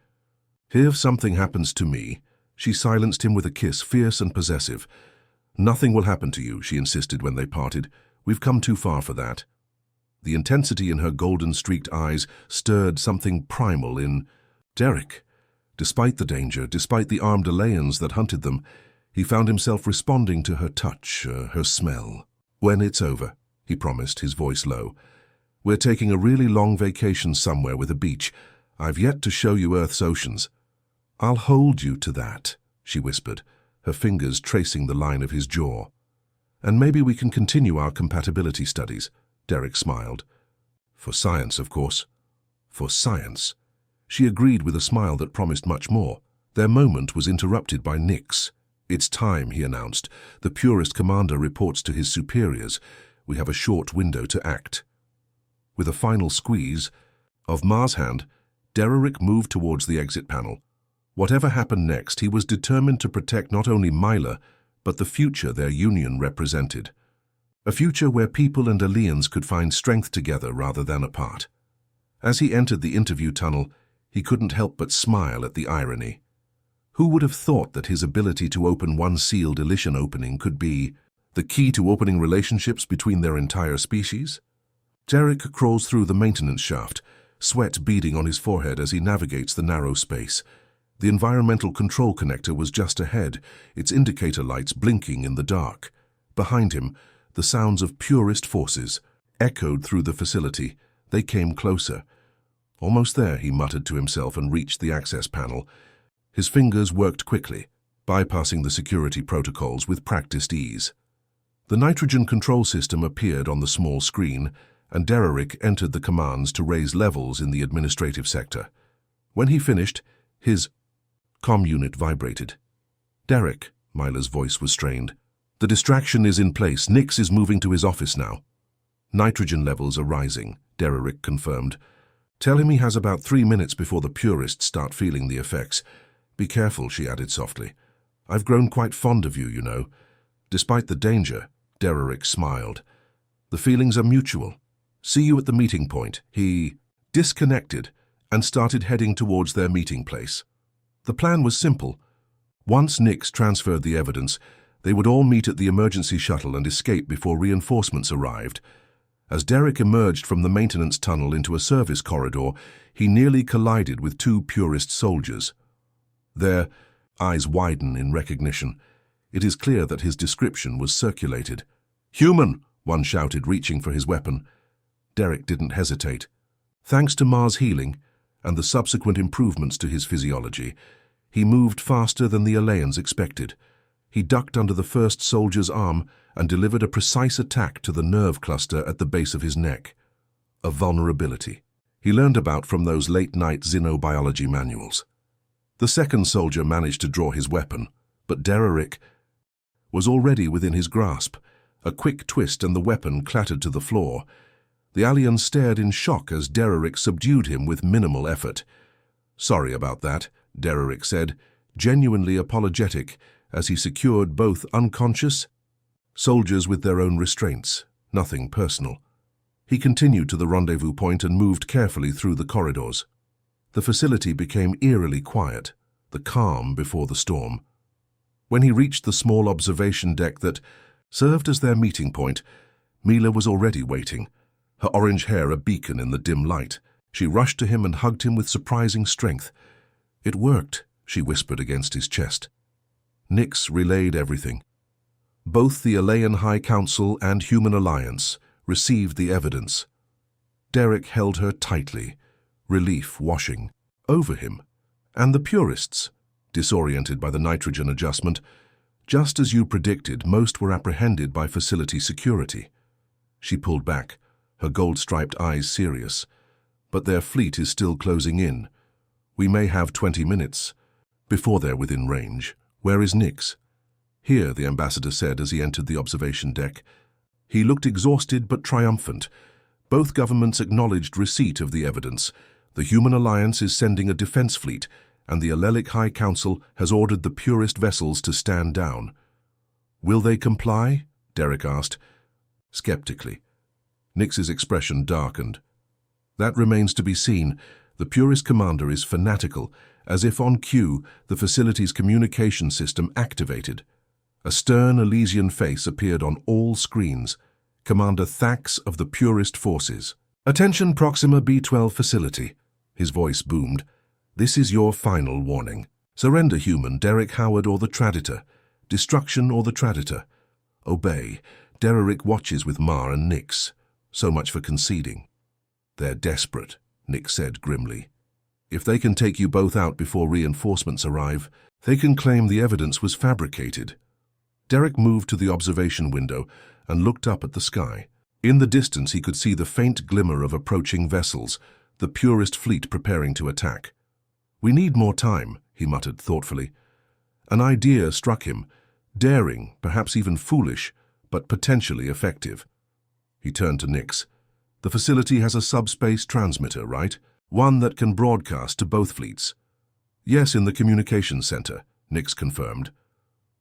If something happens to me, she silenced him with a kiss, fierce and possessive. Nothing will happen to you, she insisted when they parted. We've come too far for that. The intensity in her golden-streaked eyes stirred something primal in Dererick. Despite the danger, despite the armed aliens that hunted them, he found himself responding to her touch, her smell. When it's over, he promised, his voice low. We're taking a really long vacation somewhere with a beach. I've yet to show you Earth's oceans. I'll hold you to that, she whispered, her fingers tracing the line of his jaw. And maybe we can continue our compatibility studies, Dererick smiled. For science, of course. For science. She agreed with a smile that promised much more. Their moment was interrupted by Nyx. It's time, he announced. The purist commander reports to his superiors. We have a short window to act. With a final squeeze of Ma's hand, Dererick moved towards the exit panel. Whatever happened next, he was determined to protect not only Mila, but the future their union represented. A future where people and aliens could find strength together rather than apart. As he entered the interview tunnel, he couldn't help but smile at the irony. Who would have thought that his ability to open one sealed Elysian opening could be the key to opening relationships between their entire species? Dererick crawls through the maintenance shaft, sweat beading on his forehead as he navigates the narrow space. The environmental control connector was just ahead, its indicator lights blinking in the dark. Behind him, the sounds of purist forces echoed through the facility. They came closer. Almost there, he muttered to himself and reached the access panel. His fingers worked quickly, bypassing the security protocols with practiced ease. The nitrogen control system appeared on the small screen, and Dererick entered the commands to raise levels in the administrative sector. When he finished, his comm unit vibrated. Dererick, Mila's voice was strained. The distraction is in place. Nyx is moving to his office now. Nitrogen levels are rising, Dererick confirmed. Tell him he has about 3 minutes before the purists start feeling the effects. Be careful, she added softly. I've grown quite fond of you, you know. Despite the danger, Dererick smiled. The feelings are mutual. See you at the meeting point. He disconnected and started heading towards their meeting place. The plan was simple. Once Nyx transferred the evidence, they would all meet at the emergency shuttle and escape before reinforcements arrived. As Dererick emerged from the maintenance tunnel into a service corridor, he nearly collided with 2 purist soldiers. Their eyes widen in recognition. It is clear that his description was circulated. "Human!" one shouted, reaching for his weapon. Dererick didn't hesitate. Thanks to Ma's healing and the subsequent improvements to his physiology, he moved faster than the aliens expected. He ducked under the first soldier's arm and delivered a precise attack to the nerve cluster at the base of his neck. A vulnerability he learned about from those late-night xenobiology manuals. The second soldier managed to draw his weapon, but Dererick was already within his grasp. A quick twist and the weapon clattered to the floor. The alien stared in shock as Dererick subdued him with minimal effort. "Sorry about that," Dererick said, genuinely apologetic as he secured both unconscious soldiers with their own restraints, nothing personal. He continued to the rendezvous point and moved carefully through the corridors. The facility became eerily quiet, the calm before the storm. When he reached the small observation deck that served as their meeting point, Mila was already waiting, her orange hair a beacon in the dim light. She rushed to him and hugged him with surprising strength. It worked, she whispered against his chest. Nix relayed everything. Both the Alaean High Council and Human Alliance received the evidence. Derek held her tightly, relief washing over him. And the purists, disoriented by the nitrogen adjustment, just as you predicted, most were apprehended by facility security. She pulled back, her gold-striped eyes serious. But their fleet is still closing in. We may have 20 minutes before they're within range. Where is Nix? Here, the ambassador said as he entered the observation deck. He looked exhausted but triumphant. Both governments acknowledged receipt of the evidence. The Human Alliance is sending a defense fleet, and the Allelic High Council has ordered the purist vessels to stand down. Will they comply? Derek asked, skeptically. Nix's expression darkened. That remains to be seen. The purist commander is fanatical, as if on cue the facility's communication system activated. A stern Elysian face appeared on all screens. Commander Thax of the Purist Forces. Attention Proxima B12 facility. His voice boomed. This is your final warning. Surrender, human, Derek Howard or the Traditor. Destruction or the Traditor. Obey. Derek watches with Mar and Nix. So much for conceding. They're desperate, Nix said grimly. If they can take you both out before reinforcements arrive, they can claim the evidence was fabricated. Derek moved to the observation window and looked up at the sky. In the distance he could see the faint glimmer of approaching vessels, the purist fleet preparing to attack. We need more time, he muttered thoughtfully. An idea struck him, daring, perhaps even foolish, but potentially effective. He turned to Nix. The facility has a subspace transmitter, right? One that can broadcast to both fleets. Yes, in the communications center, Nix confirmed.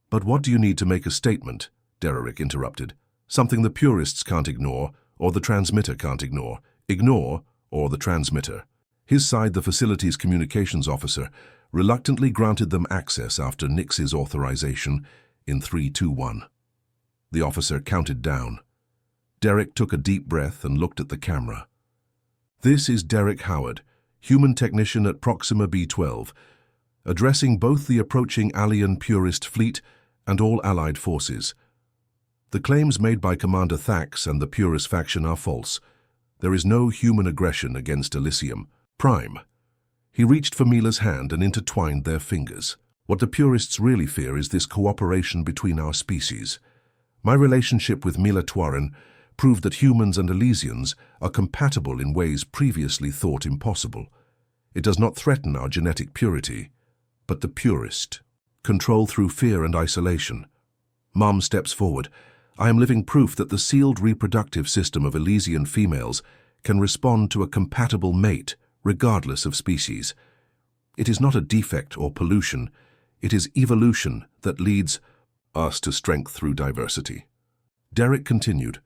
But what do you need to make a statement? Derek interrupted. Something the purists can't ignore, or the transmitter can't ignore. Ignore, or the transmitter. His side, the facility's communications officer, reluctantly granted them access after Nix's authorization in 3, 2, 1. The officer counted down. Derek took a deep breath and looked at the camera. This is Derek Howard, human technician at Proxima B12, addressing both the approaching alien purist fleet and all allied forces. The claims made by Commander Thax and the purist faction are false. There is no human aggression against Elysium. Prime. He reached for Mila's hand and intertwined their fingers. What the purists really fear is this cooperation between our species. My relationship with Mila Tuaran proved that humans and Elysians are compatible in ways previously thought impossible. It does not threaten our genetic purity, but the purist. Control through fear and isolation. Mom steps forward. I am living proof that the sealed reproductive system of Elysian females can respond to a compatible mate, regardless of species. It is not a defect or pollution. It is evolution that leads us to strength through diversity. Derek continued.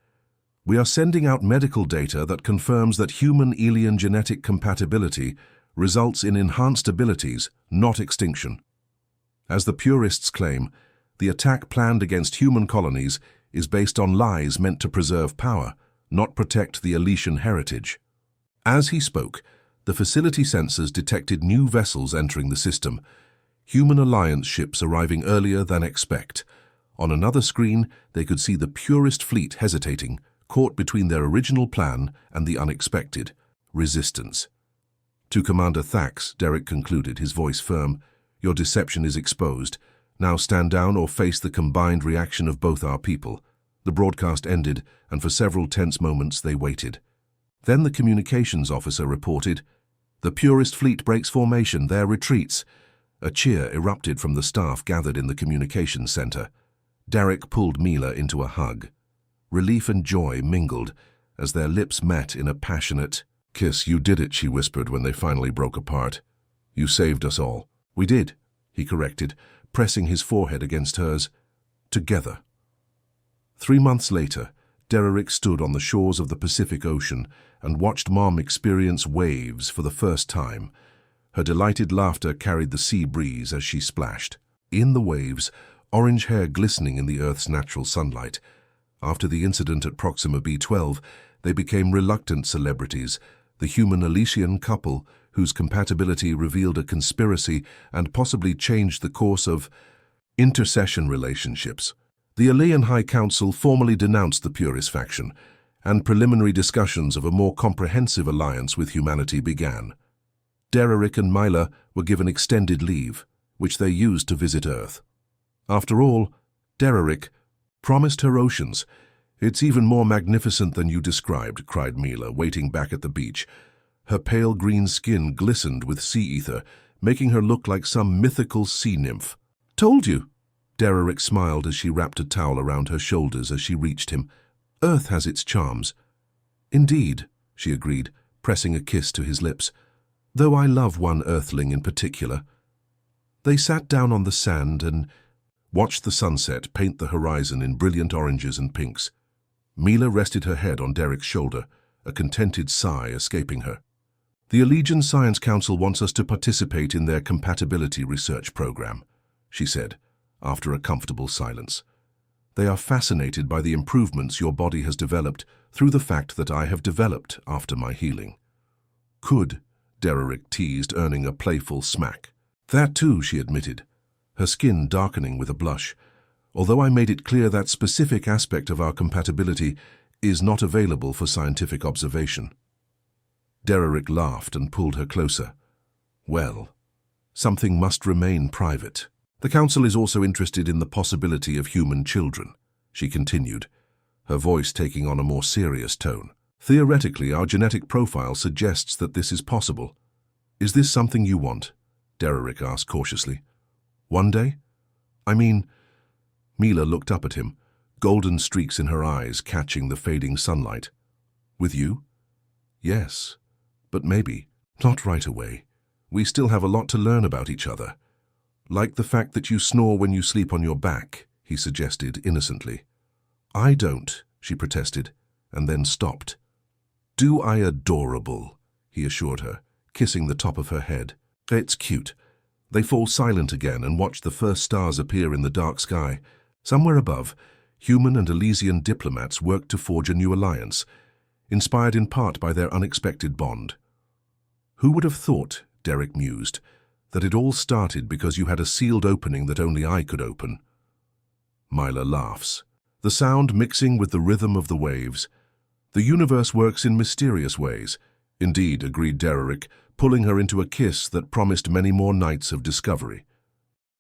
We are sending out medical data that confirms that human-alien genetic compatibility results in enhanced abilities, not extinction. As the purists claim, the attack planned against human colonies is based on lies meant to preserve power, not protect the Elysian heritage. As he spoke, the facility sensors detected new vessels entering the system, Human Alliance ships arriving earlier than expect. On another screen, they could see the purist fleet hesitating, caught between their original plan and the unexpected, resistance. To Commander Thax, Derek concluded, his voice firm, Your deception is exposed. Now stand down or face the combined reaction of both our people. The broadcast ended, and for several tense moments they waited. Then the communications officer reported, The purist fleet breaks formation, there retreats. A cheer erupted from the staff gathered in the communications center. Derek pulled Mila into a hug. Relief and joy mingled as their lips met in a passionate kiss. You did it, she whispered when they finally broke apart. You saved us all. We did, he corrected, pressing his forehead against hers. Together. 3 months later, Derek stood on the shores of the Pacific Ocean and watched Mom experience waves for the first time. Her delighted laughter carried the sea breeze as she splashed. In the waves, orange hair glistening in the Earth's natural sunlight. After the incident at Proxima B12, they became reluctant celebrities, the human Elysian couple whose compatibility revealed a conspiracy and possibly changed the course of intercession relationships. The Elean High Council formally denounced the Purist faction, and preliminary discussions of a more comprehensive alliance with humanity began. Dereric and Myla were given extended leave, which they used to visit Earth. After all, Dereric promised her oceans. "It's even more magnificent than you described," cried Myla, waiting back at the beach. Her pale green skin glistened with sea ether, making her look like some mythical sea nymph. "Told you." Dereric smiled as she wrapped a towel around her shoulders as she reached him. "Earth has its charms." "Indeed," she agreed, pressing a kiss to his lips. "Though I love one Earthling in particular." They sat down on the sand and watched the sunset paint the horizon in brilliant oranges and pinks. Myla rested her head on Derek's shoulder, a contented sigh escaping her. "The Allegian Science Council wants us to participate in their compatibility research program," she said, after a comfortable silence. "They are fascinated by the improvements your body has developed through the fact that I have developed after my healing." "Could," Dereric teased, earning a playful smack. "That too," she admitted, her skin darkening with a blush, "although I made it clear that specific aspect of our compatibility is not available for scientific observation." Dereric laughed and pulled her closer. "Well, something must remain private. The Council is also interested in the possibility of human children," she continued, her voice taking on a more serious tone. "Theoretically, our genetic profile suggests that this is possible. Is this something you want?" Dereric asked cautiously. "One day? I mean..." Myla looked up at him, golden streaks in her eyes catching the fading sunlight. "With you?" "Yes, but maybe. Not right away. We still have a lot to learn about each other. Like the fact that you snore when you sleep on your back," he suggested innocently. "I don't," she protested, and then stopped. "Do I adorable," he assured her, kissing the top of her head. "It's cute." They fall silent again and watch the first stars appear in the dark sky. Somewhere above, human and Elysian diplomats work to forge a new alliance, inspired in part by their unexpected bond. "Who would have thought," Derek mused, "that it all started because you had a sealed opening that only I could open?" Myla laughs, the sound mixing with the rhythm of the waves. "The universe works in mysterious ways." "Indeed," agreed Dereric, pulling her into a kiss that promised many more nights of discovery.